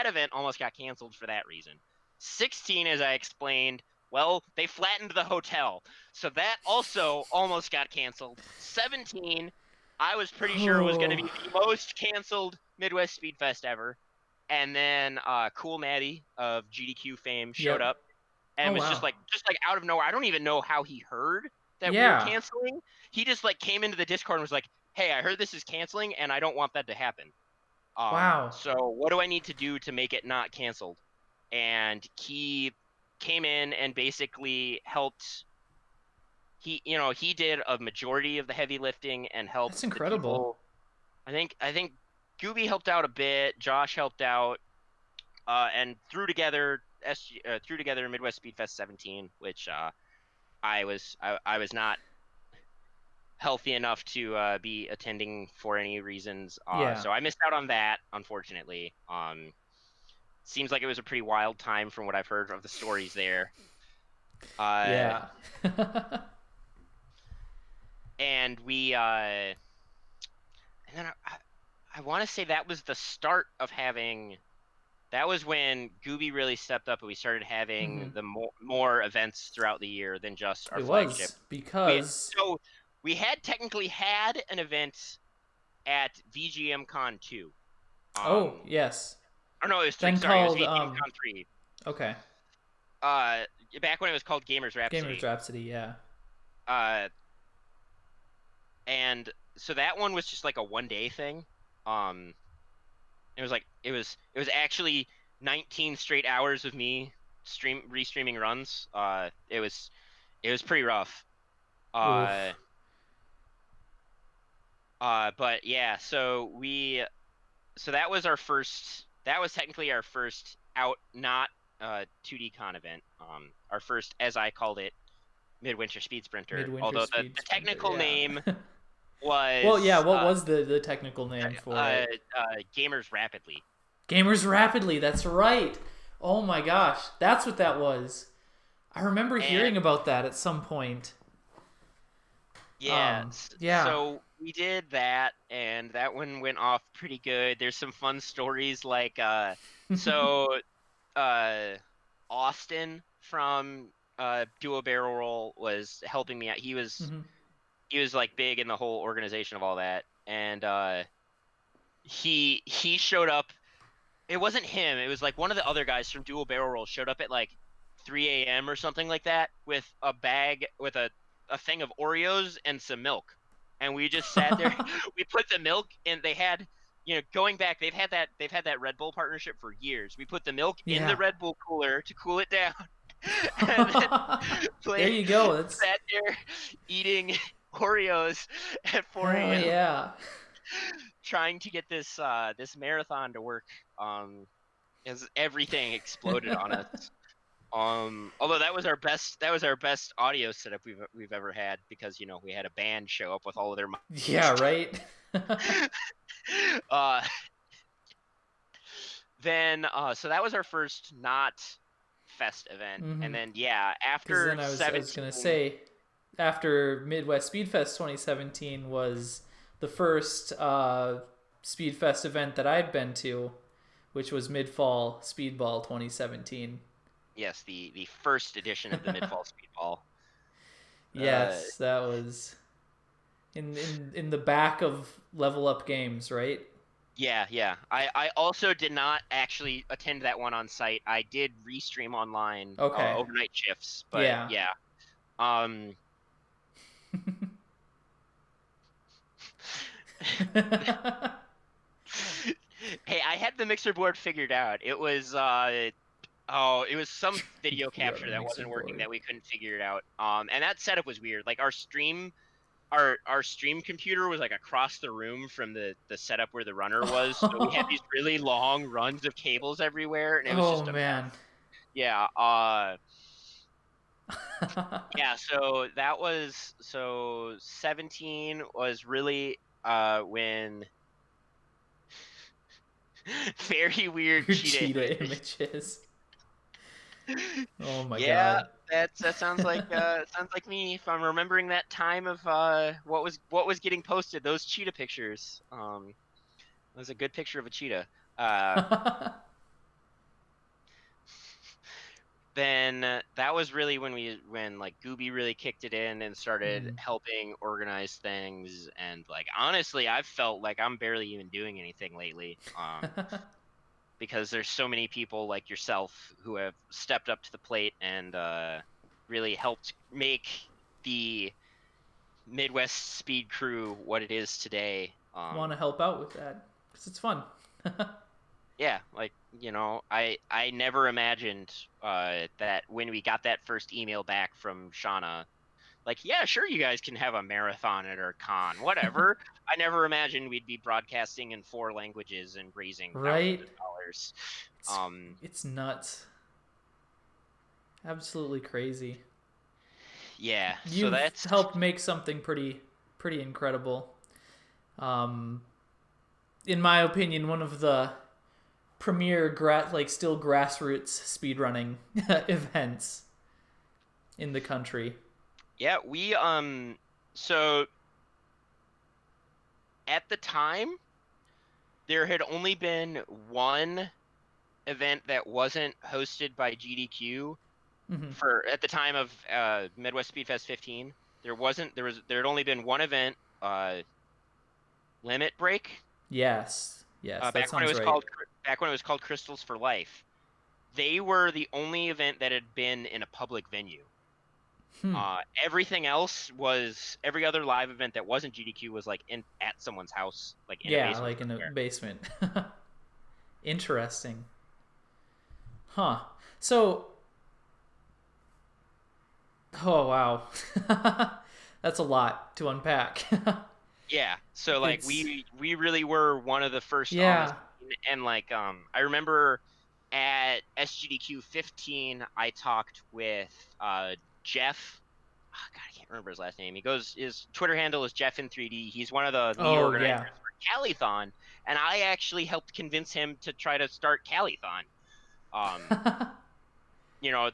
event almost got canceled for that reason. 16, as I explained, well, they flattened the hotel, so that also almost got canceled. 17, I was pretty sure it was going to Oh. be the most canceled Midwest Speedfest ever, and then Cool Maddie of GDQ fame showed Yep. up Oh and was wow. just like out of nowhere. I don't even know how he heard that we were Yeah. canceling. He just like came into the Discord and was like, "Hey, I heard this is canceling, and I don't want that to happen. Wow. So what do I need to do to make it not canceled?" And he came in and basically helped. He did a majority of the heavy lifting and That's helped the incredible. people. I think Gooby helped out a bit. Josh helped out, and threw together Midwest Speedfest 17, which I was not healthy enough to be attending for any reasons. Yeah. So I missed out on that, unfortunately. Seems like it was a pretty wild time from what I've heard of the stories there. Uh, Yeah. and then I want to say that was the start of having. That was when Gooby really stepped up, and we started Mm-hmm. having the more events throughout the year than just our It flagship. was We because. so we had technically had an event at VGM Con 2. Oh Um, yes. or no, it was 3. Then Sorry, it was called VGM Con 3. Okay. Uh, Back when it was called Gamers Gamers Rhapsody. Rhapsody. Yeah. Uh, and so that one was just like a 1-day thing. It was like it was actually 19 straight hours of me restreaming runs. It was pretty rough. Uh, Oof. but yeah, so that was our first. That was technically our first out, not 2D con event. Our first, as I called it, Midwinter Speed Sprinter. Midwinter Although Speed the Sprinter. technical Yeah. name Well, yeah. was What was the technical name for uh, it? Gamers Rapidly. Gamers Rapidly. That's right. Oh my gosh, that's what that was. I remember And hearing about that at some point. yeah, Yeah. so we did that, and that one went off pretty good. There's some fun stories like so uh, Austin from Duo Barrel Roll was helping me out. Hmm. He was like big in the whole organization of all that, and he showed up. It wasn't him. It was like one of the other guys from Dual Barrel Roll showed up at like 3 a.m. or something like that with a bag with a thing of Oreos and some milk, and we just sat there. We put the milk in. They had, going back, they've had that Red Bull partnership for years. We put the milk in the Yeah. Red Bull cooler to cool it down, and then There play you go. That's sat there eating Oreos at 4 hell a.m. yeah. trying to get this marathon to work. As everything exploded on us. Although that was our best audio setup we've ever had because we had a band show up with all of their Yeah, right. uh then so that was our first not fest event, and Hmm. then yeah, Because after then I was gonna 17. say, after Midwest Speedfest 2017 was the first Speedfest event that I'd been to, which was Midfall Speedball 2017. Yes, the first edition of the Midfall Speedball. uh Yes, that was in the back of Level Up Games, right? yeah, I also did not actually attend that one on site. I did restream online Okay. overnight shifts, but Yeah. yeah. um Hey, I had the mixer board figured out. It was some video You got capture a that mixer wasn't working board. that we couldn't figure it out. And that setup was weird. Like our stream computer was like across the room from the setup where the runner was. So we had these really long runs of cables everywhere, and it was Oh just a man. mess. Yeah. Yeah, so 17 was really when very weird Weird cheetah cheetah images. images. Oh my Yeah, god. that sounds like me if I'm remembering that time of what was getting posted. Those cheetah pictures. It was a good picture of a cheetah. Uh, then that was really when like Gooby really kicked it in and started Mhm. helping organize things. And like honestly, I've felt like I'm barely even doing anything lately. Because there's so many people like yourself who have stepped up to the plate and really helped make the Midwest Speed Crew what it is today. Want to help out with that because it's fun. Yeah, like I never imagined that when we got that first email back from Shauna, like, yeah, sure, you guys can have a marathon at our con, whatever. I never imagined we'd be broadcasting in 4 languages and raising thousands Right? of dollars. It's it's nuts. Absolutely crazy. Yeah, so You've that's helped make something pretty incredible. Um, in my opinion, one of the premier still grassroots speedrunning events in the country. yeah, we so at the time there had only been one event that wasn't hosted by GDQ Hmm. for at the time of Midwest Speedfest 15. There had only been one event, Limit Break, Yes, that sounds right. back when it was called Crystals for Life. They were the only event that had been in a public venue. Hmm. Everything else was every other live event that wasn't GDQ was like in at someone's house, like in a Yeah, basement like in a somewhere. basement. Interesting. Huh. So, oh wow. That's a lot to unpack. Yeah, so like It's we really were one of the first on the yeah. scene, and like I remember at SGDQ 15 I talked with Jeff. Oh, God, I can't remember his last name. His Twitter handle is Jeff in 3D. He's one of the lead Oh organizers yeah. for Calithon, and I actually helped convince him to try to start Calithon. Um,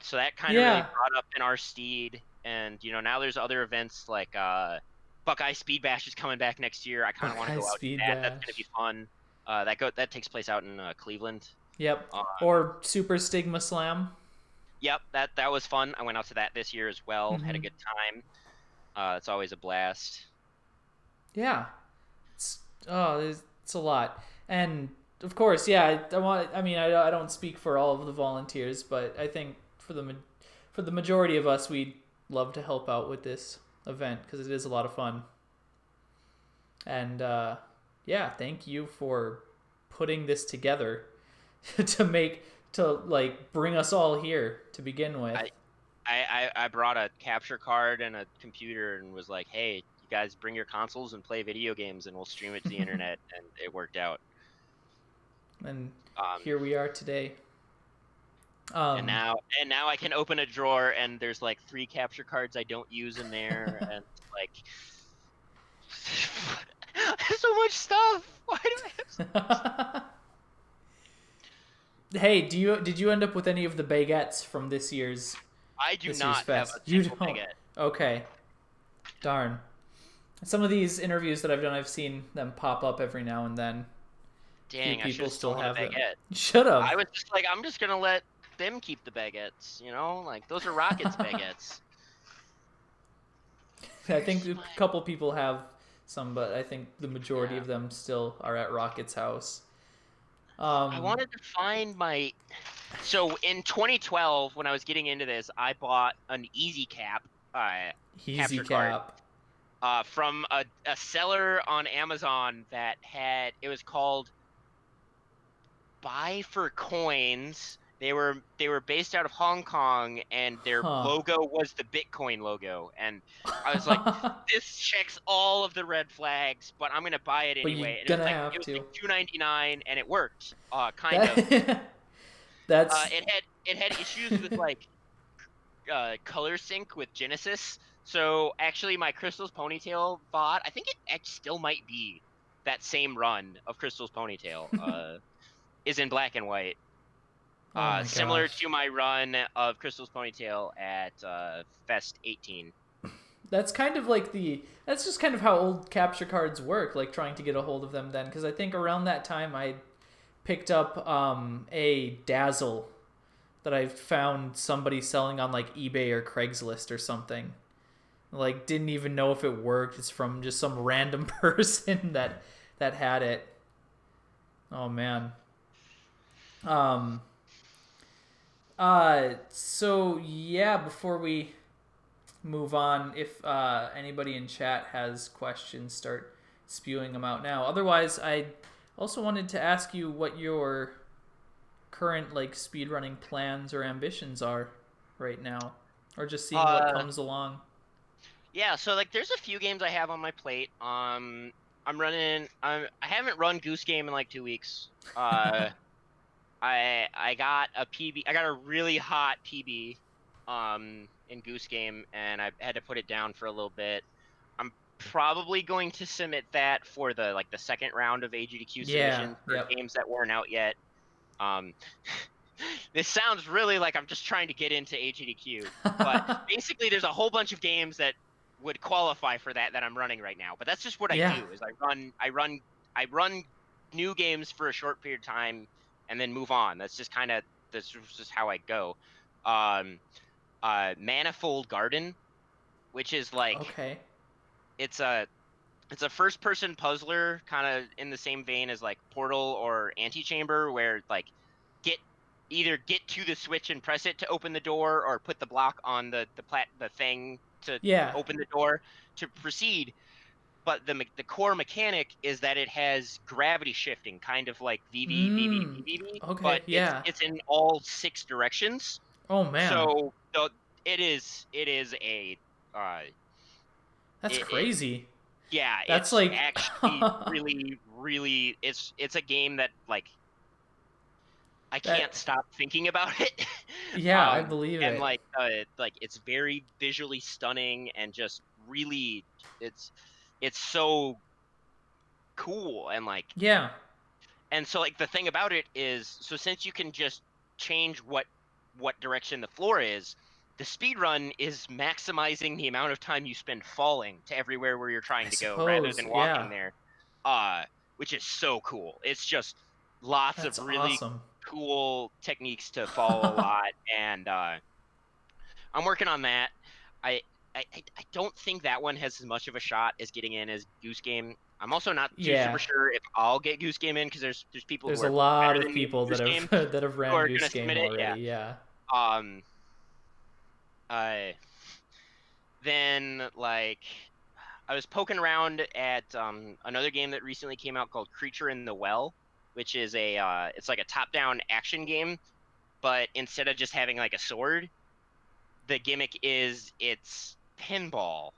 so that kind of really Yeah. brought up in our steed. And now there's other events like Buckeye Speed Bash is coming back next year. I kind of want to Buckeye go out to Speed that. That's gonna Bash. be fun. That takes place out in Cleveland. Yep. Um, Or Super Stigma Slam. yep, that was fun. I went out to that this year as well. Had a Mm-hmm. good time. It's always a blast. Yeah. It's it's a lot. And of course, yeah, I want. I mean, I don't speak for all of the volunteers, but I think for the majority of us, we love to help out with this event because it is a lot of fun. And yeah, thank you for putting this together to bring us all here to begin with. I, I brought a capture card and a computer and was like, hey, you guys bring your consoles and play video games and we'll stream it to the internet, and it worked out. And Um, here we are today. And Um, now I can open a drawer and there's like 3 capture cards I don't use in there, and like so much stuff. Why do I have so much stuff? hey, did you end up with any of the baguettes from I do this year's not have fest? a You single don't. baguette. Okay. Darn. Some of these interviews that I've done, I've seen them pop up every now and then. Few Dang, I should people have still stolen a have them. baguette. Should have. I was just like, I'm just gonna let them keep the baguettes, like those are Rocket's baguettes. I Where's think a my couple people have some, but I think the majority yeah. of them still are at Rocket's house. I Um, wanted to find my So in 2012, when I was getting into this, I bought an Easy Cap Easy capture card Cap. from a seller on Amazon that it was called Buy for Coins. They were based out of Hong Kong, and their Huh. logo was the Bitcoin logo. And I was like, this checks all of the red flags, but I'm gonna buy it But you anyway. And it was gonna like it have was like to. 2.99, and it worked. Kind of. That that's It had issues with like color sync with Genesis. So actually, my Crystal's Ponytail bot, I think it still might be that same run of Crystal's Ponytail, is in black and white. oh my Similar gosh. to my run of Crystal's Ponytail at Fest 18. That's kind of like that's just kind of how old capture cards work, like trying to get a hold of them then, because I think around that time I picked up a Dazzle that I found somebody selling on like eBay or Craigslist or something. Like didn't even know if it worked. It's from just some random person that had it. Oh man. Um so yeah, before we move on, if anybody in chat has questions, start spewing them out now. Otherwise, I also wanted to ask you what your current like speedrunning plans or ambitions are right now, or just seeing what Uh, comes along. yeah, so like there's a few games I have on my plate. I haven't run Goose Game in like 2 weeks. I got a PB. I got a really hot PB in Goose Game, and I had to put it down for a little bit. I'm probably going to submit that for the second round of AGDQ Yeah. submissions for Yep. games that weren't out yet. Um, this sounds really like I'm just trying to get into AGDQ, but basically there's a whole bunch of games that would qualify for that I'm running right now. But that's just what I Yeah. do is I run new games for a short period of time and then move on. That's just how I go. Um, Manifold Garden, which is like Okay. it's a first person puzzler kind of in the same vein as like Portal or Antechamber, where like get either get to the switch and press it to open the door, or put the block on the thing to Yeah. open the door to proceed. But the core mechanic is that it has gravity shifting, kind of like VV, Okay. but Yeah. it's in all 6 directions. Oh man, So it is a uh, that's it crazy. yeah, That's it's like, actually really it's a game that like I can't that. stop thinking about it. Yeah, I believe And it. like it's very visually stunning and just really it's it's so cool and like Yeah. and so like the thing about it is so since you can just change what direction the floor is, the speed run is maximizing the amount of time you spend falling to everywhere where you're I trying to go rather suppose. than Yeah. walking there. uh which is so cool. It's just lots That's of really awesome. cool techniques to fall a lot, and I'm working on that. I, I don't think that one has as much of a shot as getting in as Goose Game. I'm also not too super Yeah. sure if I'll get Goose Game in because there's people who There's a are lot better of than me people at that Goose have Game that have who ran are Goose gonna Game submit it. Yeah. already. Yeah. Um. Uh. Then like I was poking around at another game that recently came out called Creature in the Well, which is a it's like a top-down action game, but instead of just having like a sword, the gimmick is it's pinball.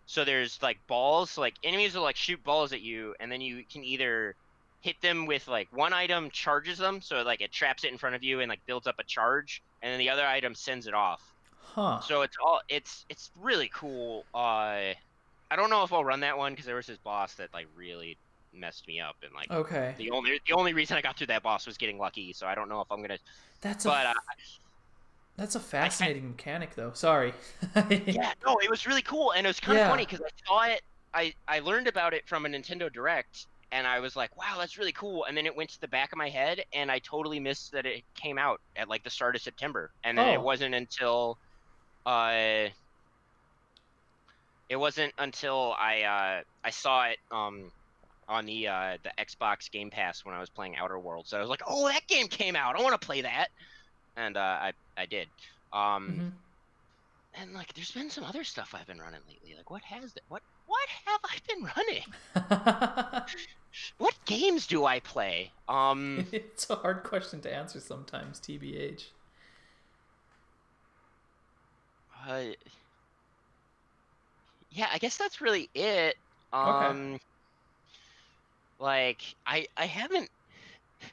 So there's like balls, so like enemies will like shoot balls at you, and then you can either hit them with like one item charges them, so like it traps it in front of you and like builds up a charge, and then the other item sends it off. Huh. So it's really cool. I don't know if I'll run that one because there was this boss that like really messed me up, and like Okay. the only reason I got through that boss was getting lucky. So I don't know if I'm gonna. That's a But that's a I fascinating mechanic, though. Sorry. yeah, no, it was really cool, and it was kind of Yeah. funny because I saw it. I learned about it from a Nintendo Direct, and I was like, wow, that's really cool. And then it went to the back of my head, and I totally missed that it came out at like the start of September. And then Oh. uh it wasn't until I saw it on the Xbox Game Pass when I was playing Outer Worlds. So I was like, oh, that game came out. I want to play that, and I did. Um, Hmm. and like, there's been some other stuff I've been running lately. Like, what have I been running? What games do I play? It's a hard question to answer sometimes, TBH. Uh, yeah, I guess that's really it. Okay. Um, like I haven't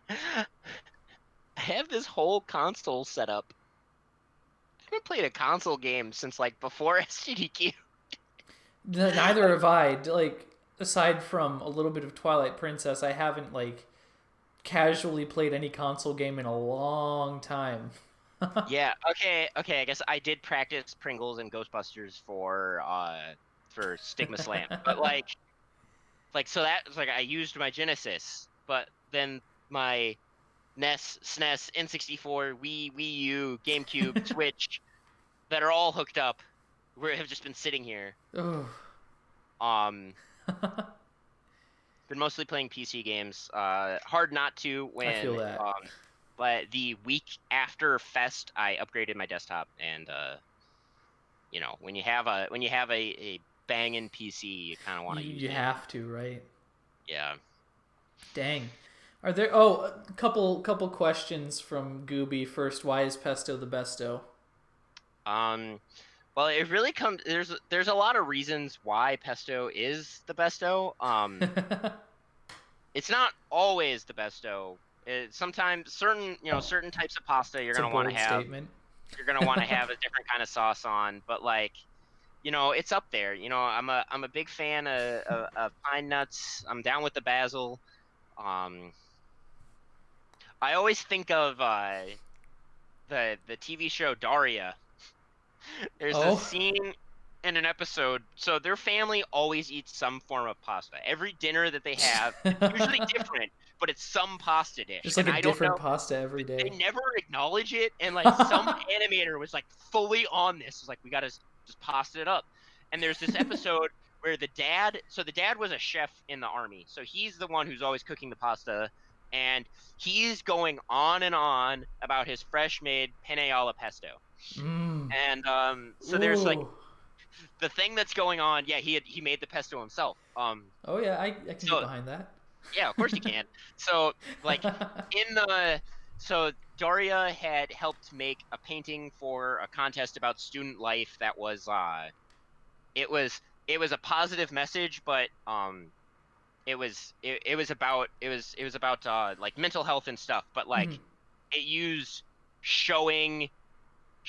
I have this whole console set up. I haven't played a console game since like before SGDQ. Neither have I. Like, aside from a little bit of Twilight Princess, I haven't like casually played any console game in a long time. Yeah, okay. I guess I did practice Pringles and Ghostbusters for Stigma Slam, but like so that was like I used my Genesis, but then my NES, SNES, N64, Wii U, GameCube, Switch that are all hooked up, have just been sitting here. Oh. Um, been mostly playing PC games. Hard not to I feel when that. but the week after Fest, I upgraded my desktop, and when you have a banging PC, you kind of want to use You it. have to, right? Yeah. Dang. Are there a couple questions from Gooby first. Why is pesto the besto? Um. Well, it really comes. There's a lot of reasons why pesto is the besto. It's not always the besto. Sometimes certain types of pasta It's a bold statement. you're gonna want to have a different kind of sauce on, but like it's up there. I'm a big fan of pine nuts. I'm down with the basil. Um, I always think of the TV show Daria. There's a Oh. scene in an episode. So their family always eats some form of pasta. Every dinner that they have, it's usually different, but it's some pasta dish. Just like And a I don't different know, pasta every they day. never acknowledge it. And like some animator was like fully on this. Was like, we gotta just pasta it up. And there's this episode where the dad was a chef in the army, so he's the one who's always cooking the pasta. and he's going on and on about his fresh made penne alla pesto. And so there's like Ooh. the thing that's going on. Yeah, he made the pesto himself. Oh yeah, I can get So behind that. yeah, of course you can. So like in the so Daria had helped make a painting for a contest about student life that was it was it was a positive message, but it was about like mental health and stuff, but like it used showing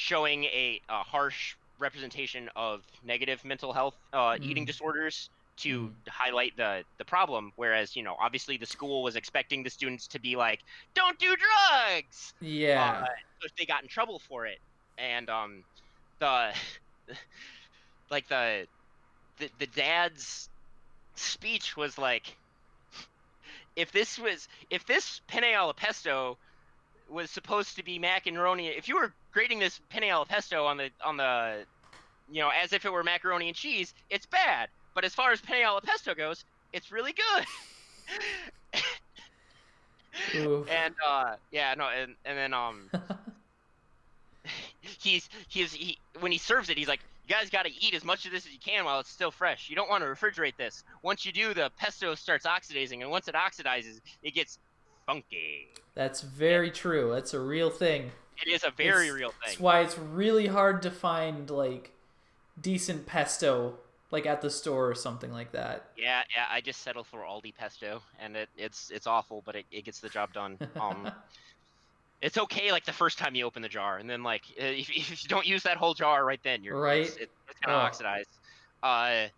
a harsh representation of negative mental health eating disorders to highlight the problem, whereas obviously the school was expecting the students to be like, don't do drugs, Yeah. so they got in trouble for it. And the like the dad's speech was like, if this penne alla pesto was supposed to be macaroni, if you were grading this penne alla pesto on the as if it were macaroni and cheese, it's bad. But as far as penne alla pesto goes, it's really good. Oof. And yeah, no, and then he when he serves it, he's like, you guys got to eat as much of this as you can while it's still fresh. You don't want to refrigerate this. Once you do, the pesto starts oxidizing, and once it oxidizes, it gets funky. That's very true. That's a real thing. It is a very real thing. That's why it's really hard to find like decent pesto like at the store or something like that. Yeah, I just settle for Aldi pesto, and it's awful, but it gets the job done. It's okay like the first time you open the jar, and then like if you don't use that whole jar right then, Right. it's gonna oxidize. But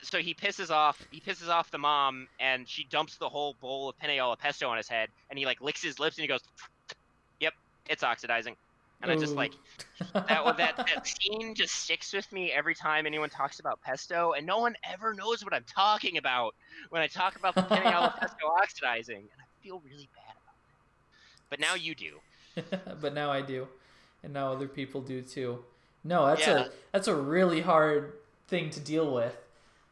so he pisses off the mom, and she dumps the whole bowl of penne alla pesto on his head, and he like licks his lips and he goes, "Yep, it's oxidizing." And I just like that scene just sticks with me every time anyone talks about pesto, and no one ever knows what I'm talking about when I talk about the penne alla pesto oxidizing, and I feel really bad about that. But now you do. But now I do, and now other people do too. No, that's a really hard thing to deal with.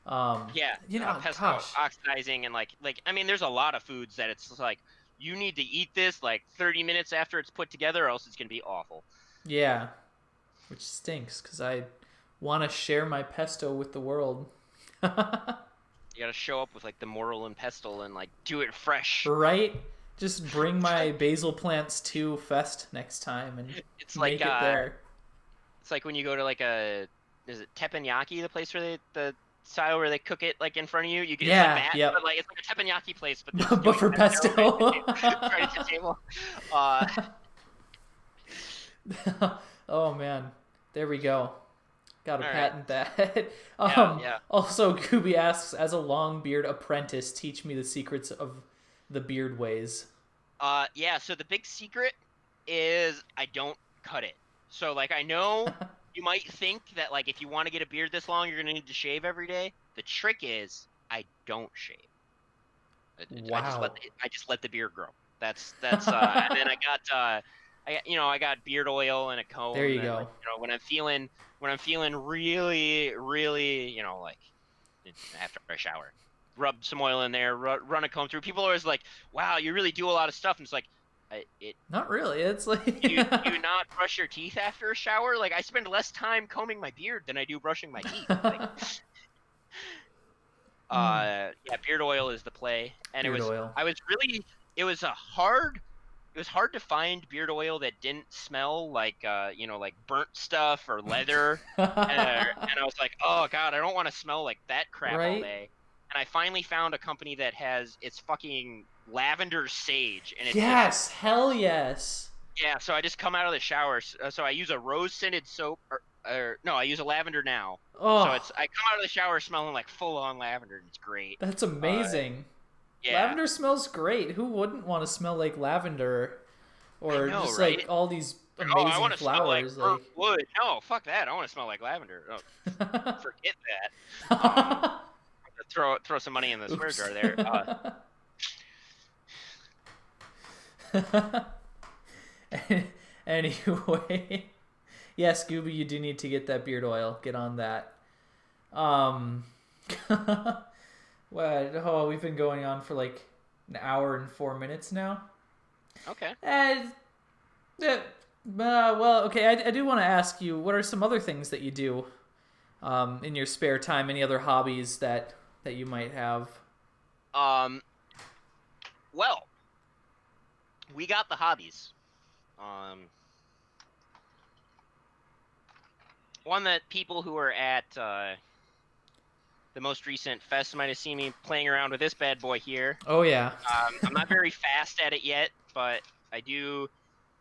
Pesto oxidizing, and like I mean, there's a lot of foods that it's like you need to eat this like 30 minutes after it's put together, or else it's gonna be awful. Yeah, which stinks because I want to share my pesto with the world. You gotta show up with like the moral and pestle and like do it fresh. Right? Just bring my basil plants to Fest next time and make it there. It's like when you go to like is it teppanyaki, the place where the style where they cook it like in front of you? You get it's like that, but like it's like a teppanyaki place, but for pesto. Right at the table. Oh man, there we go. Gotta patent that. Also, Gooby asks, as a long beard apprentice, teach me the secrets of the beard ways. So the big secret is I don't cut it. So like I know you might think that like if you want to get a beard this long, you're gonna need to shave every day. The trick is I don't shave. Wow. I just let the beard grow. That's and then I got beard oil and a comb. There you go. Like, when I'm feeling really, really, like after I shower, rub some oil in there, run a comb through. People are always like, "Wow, you really do a lot of stuff." And it's like, not really. It's like you not brush your teeth after a shower? Like I spend less time combing my beard than I do brushing my teeth. Like, beard oil is the play, and beard it was hard to find beard oil that didn't smell like like burnt stuff or leather. And I was like, oh god, I don't want to smell like that crap all day. And I finally found a company that has it's fucking lavender sage, and it's hell yes. Yeah, so I just come out of the shower. So I use a rose scented soap, or no, I use a lavender now. Oh. So I come out of the shower smelling like full on lavender, and it's great. That's amazing. Yeah. Lavender smells great. Who wouldn't want to smell like lavender? Or just right? Like all these amazing I want to flowers. Smell like wood. No, fuck that. I want to smell like lavender. Oh, forget that. Throw some money in the swear jar there. Anyway, yes, Scooby, you do need to get that beard oil. Get on that. Well, we've been going on for like an hour and 4 minutes now. Okay. Well, okay. I do want to ask you, what are some other things that you do in your spare time? Any other hobbies that you might have? Um. Well, we got the hobbies. One that people who are at the most recent fest might have seen me playing around with this bad boy here. Oh yeah. I'm not very fast at it yet, but I do.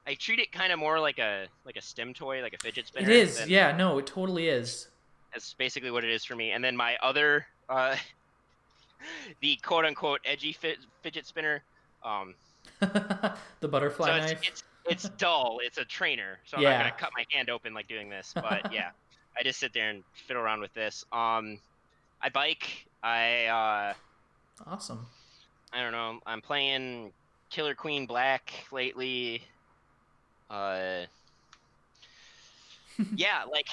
I treat it kind of more like a STEM toy, like a fidget It spinner. is. Yeah. No, it totally is. That's basically what it is for me. And then my other, the quote unquote edgy fidget spinner. Um, The butterfly so knife. it's dull. It's a trainer, so I'm not Yeah. gonna cut my hand open like doing this. But yeah, I just sit there and fiddle around with this. I bike. Awesome. I don't know. I'm playing Killer Queen Black lately. Yeah, like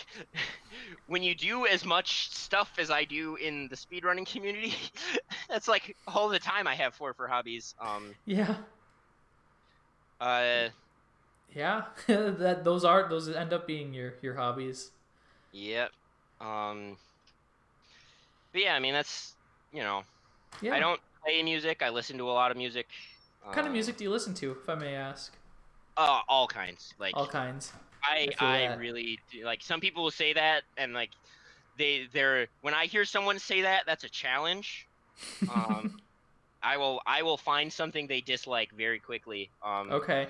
when you do as much stuff as I do in the speedrunning community, that's like all the time I have for hobbies. Yeah. Uh, Yeah. Those end up being your hobbies. yep. But yeah, I mean that's I Yeah. don't play music. I listen to a lot of music. What kind of music do you listen to, if I may ask? All kinds. Like All kinds. I feel I that. really do, like some people will say that and like they're when I hear someone say that, that's a challenge. Um, I will find something they dislike very quickly. Okay.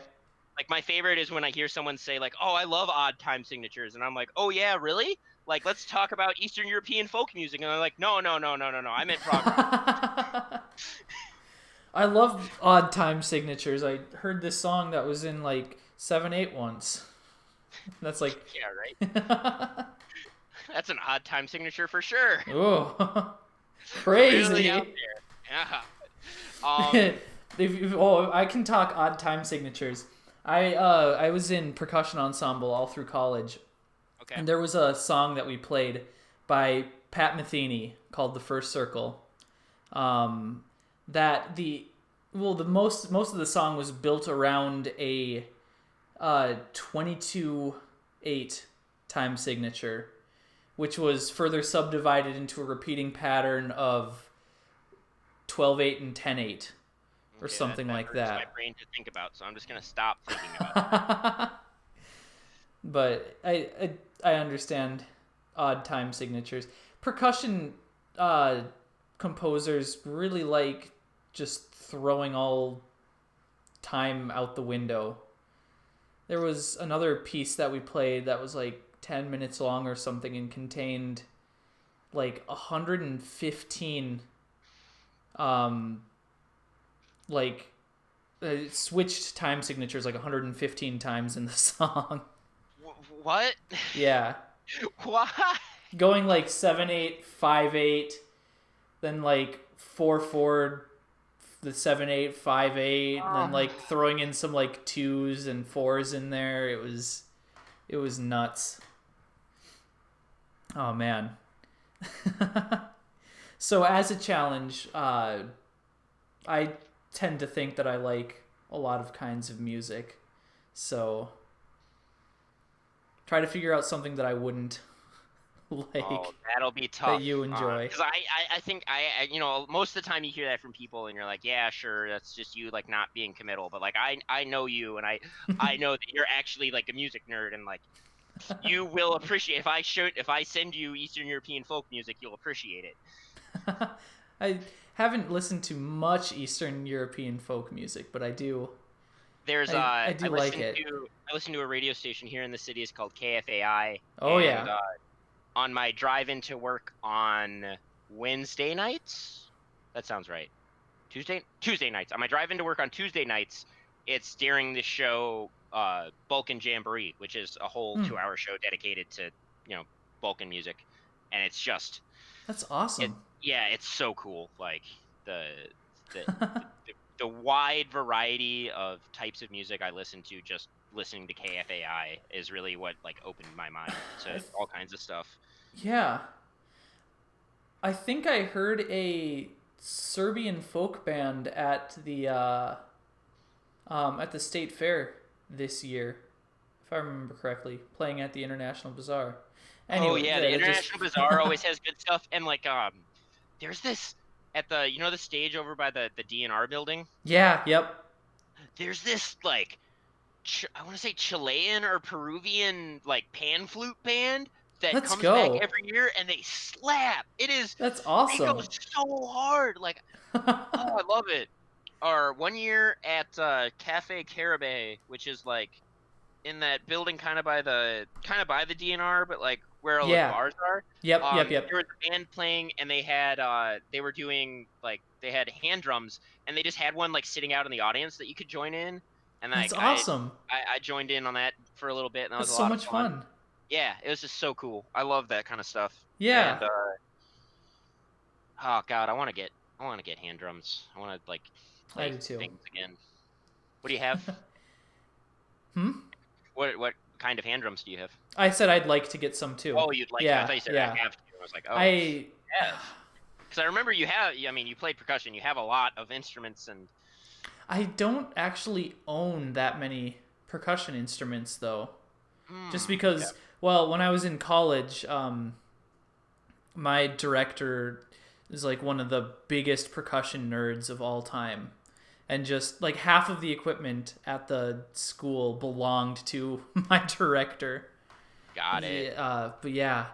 Like my favorite is when I hear someone say like, "Oh, I love odd time signatures," and I'm like, "Oh yeah, really? Like let's talk about Eastern European folk music." And they're like, "No, no, no, no, no, no. I meant prog rock." I love odd time signatures. I heard this song that was in like 7/8 once. That's like, Yeah, right. That's an odd time signature for sure. oh, Really out crazy. there. Yeah. Um. I can talk odd time signatures. I was in percussion ensemble all through college, Okay. and there was a song that we played by Pat Metheny called "The First Circle." Um, that the most of the song was built around a 22/8 time signature, which was further subdivided into a repeating pattern of 12/8 and 10/8 or Okay. something That like hurts my that. brain to think about, so I'm just gonna stop thinking about that. But I understand odd time signatures. Percussion composers really like just throwing all time out the window. There was another piece that we played that was like 10 minutes long or something and contained like 115 um like switched time signatures like 115 times in the song. What? Yeah. Why? Going like 7/8, 5/8, then like 4/4, the 7/8, 5/8, and then like throwing in some like twos and fours in there. It was nuts. Oh man. So as a challenge, I tend to think that I like a lot of kinds of music. So try to figure out something that I wouldn't Oh, like that'll be that tough. you enjoy. Because I think most of the time you hear that from people and you're like, yeah, sure, that's just you like not being committal. But like I know you and I know that you're actually like a music nerd and like you will appreciate if I send you Eastern European folk music, you'll appreciate it. I haven't listened to much Eastern European folk music, but I do. There's I do like it. I listen to a radio station here in the city. It's called KFAI, Oh and yeah. on my drive into work on Wednesday nights, that sounds right. Tuesday nights. On my drive into work on Tuesday nights, it's during the show Balkan Jamboree, which is a whole 2-hour show dedicated to Balkan music, and it's just That's awesome. yeah, it's so cool. Like the the, the wide variety of types of music I listen to just listening to KFAI is really what like opened my mind to all kinds of stuff. Yeah. I think I heard a Serbian folk band at the state fair this year, if I remember correctly, playing at the International Bazaar. Oh Anyway, yeah, the they just International Bazaar always has good stuff, and like there's this at the the stage over by the DNR building. yeah, yep. There's this like I want to say Chilean or Peruvian like pan flute band that Let's comes back go. every year, and they slap. That's They go awesome. so hard. Like, oh, I love it. Or one year at Cafe Caribe, which is like in that building kind of by the DNR, but like where all those Yeah. bars are. Yep, yep, yep. There was a band playing, and they were doing like they had hand drums, and they just had one like sitting out in the audience that you could join in, and That's like awesome. I joined in on that for a little bit, and that was That's a so lot of much fun. fun. Yeah, it was just so cool. I love that kind of stuff. Yeah. And oh god, I want to get hand drums. I want to like I play do too. things again. What do you have? Hmm? What kind of hand drums do you have? I said I'd like to get some too. Oh, you'd like to. I Yeah, thought you said yeah. I have to. I was like, oh, I yes. Because I remember you have. I mean, you played percussion. You have a lot of instruments, and I don't actually own that many percussion instruments though. Just because, yeah. well, when I was in college, my director is like one of the biggest percussion nerds of all time. And just like half of the equipment at the school belonged to my director. Got it. But yeah,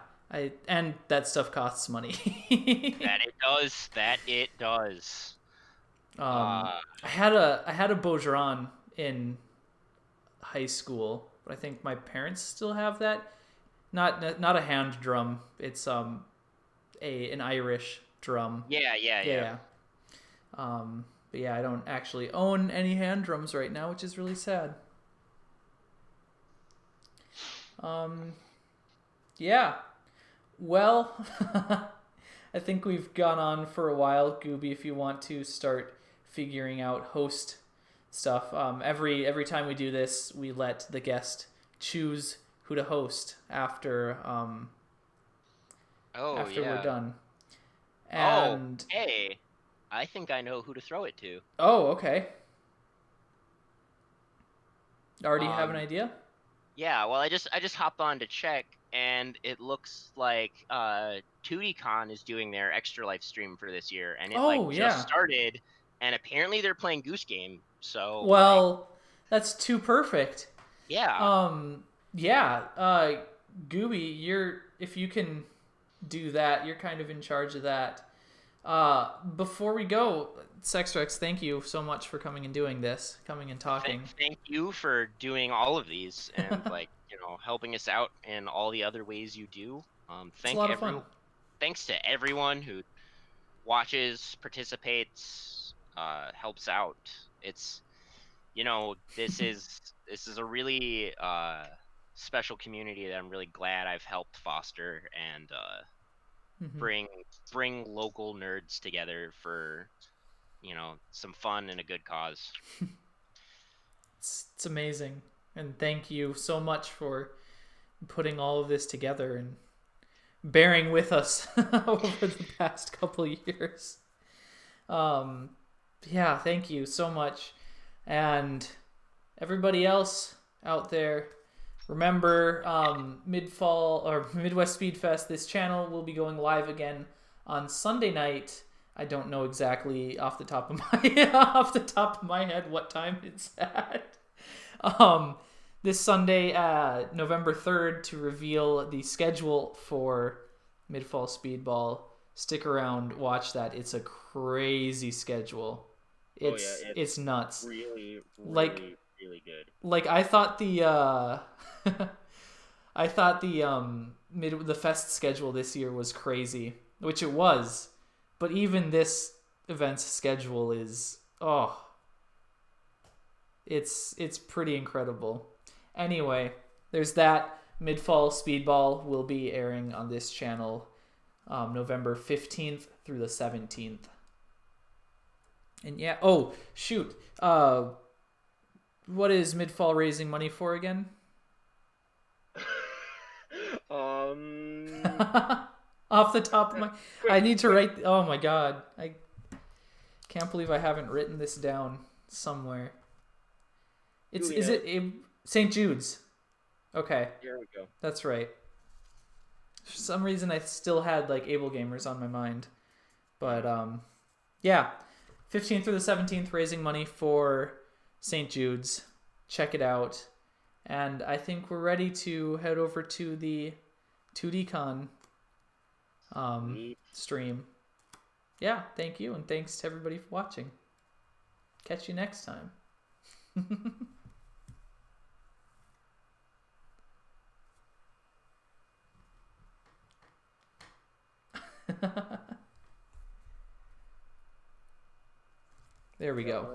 and that stuff costs money. That it does. That it does. I had a Bogeron in high school, but I think my parents still have that. Not a hand drum. It's an Irish drum. Yeah. But yeah, I don't actually own any hand drums right now, which is really sad. Yeah. Well, I think we've gone on for a while. Gooby, if you want to start figuring out host stuff. Every time we do this, we let the guest choose who to host after we're done. And hey, I think I know who to throw it to. oh, okay. Already have an idea? Yeah, well, I just hopped on to check, and it looks like TootyCon is doing their extra live stream for this year, and it just started, and apparently they're playing Goose Game. So well, that's too perfect. Yeah. Gooby, if you can do that, you're kind of in charge of that. Before we go, SecksWrecks, thank you so much for coming and doing this, coming and talking. Thank you for doing all of these and helping us out in all the other ways you do. It's a lot of fun. Thanks to everyone who watches, participates, helps out. It's this is a really special community that I'm really glad I've helped foster and bring local nerds together for some fun and a good cause. It's amazing, and thank you so much for putting all of this together and bearing with us over the past couple years. Yeah, thank you so much. And everybody else out there, remember mid-fall or Midwest Speedfest, this channel will be going live again on Sunday night. I don't know exactly off the top of my head what time it's at. This Sunday, November 3rd, to reveal the schedule for Mid-Fall Speedball. Stick around, watch that. It's a crazy schedule. It's nuts. Really good. Like I thought the the fest schedule this year was crazy, which it was, but even this event's schedule is it's pretty incredible. Anyway, there's that. Mid-Fall Speedball will be airing on this channel November 15th through the 17th. And yeah, oh shoot, what is Mid-Fall raising money for again? Off Off the top of my, I need to write. Oh my god, Can't believe I haven't written this down somewhere. Is Juliet. it St. Jude's? Okay, Here we go. that's right. For some reason, I still had like Able Gamers on my mind, but yeah, 15th through the 17th, raising money for St. Jude's. Check it out, and I think we're ready to head over to the 2DCon stream. Yeah, thank you, and thanks to everybody for watching. Catch you next time. There we go.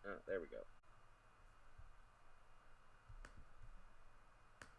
Oh, there we go.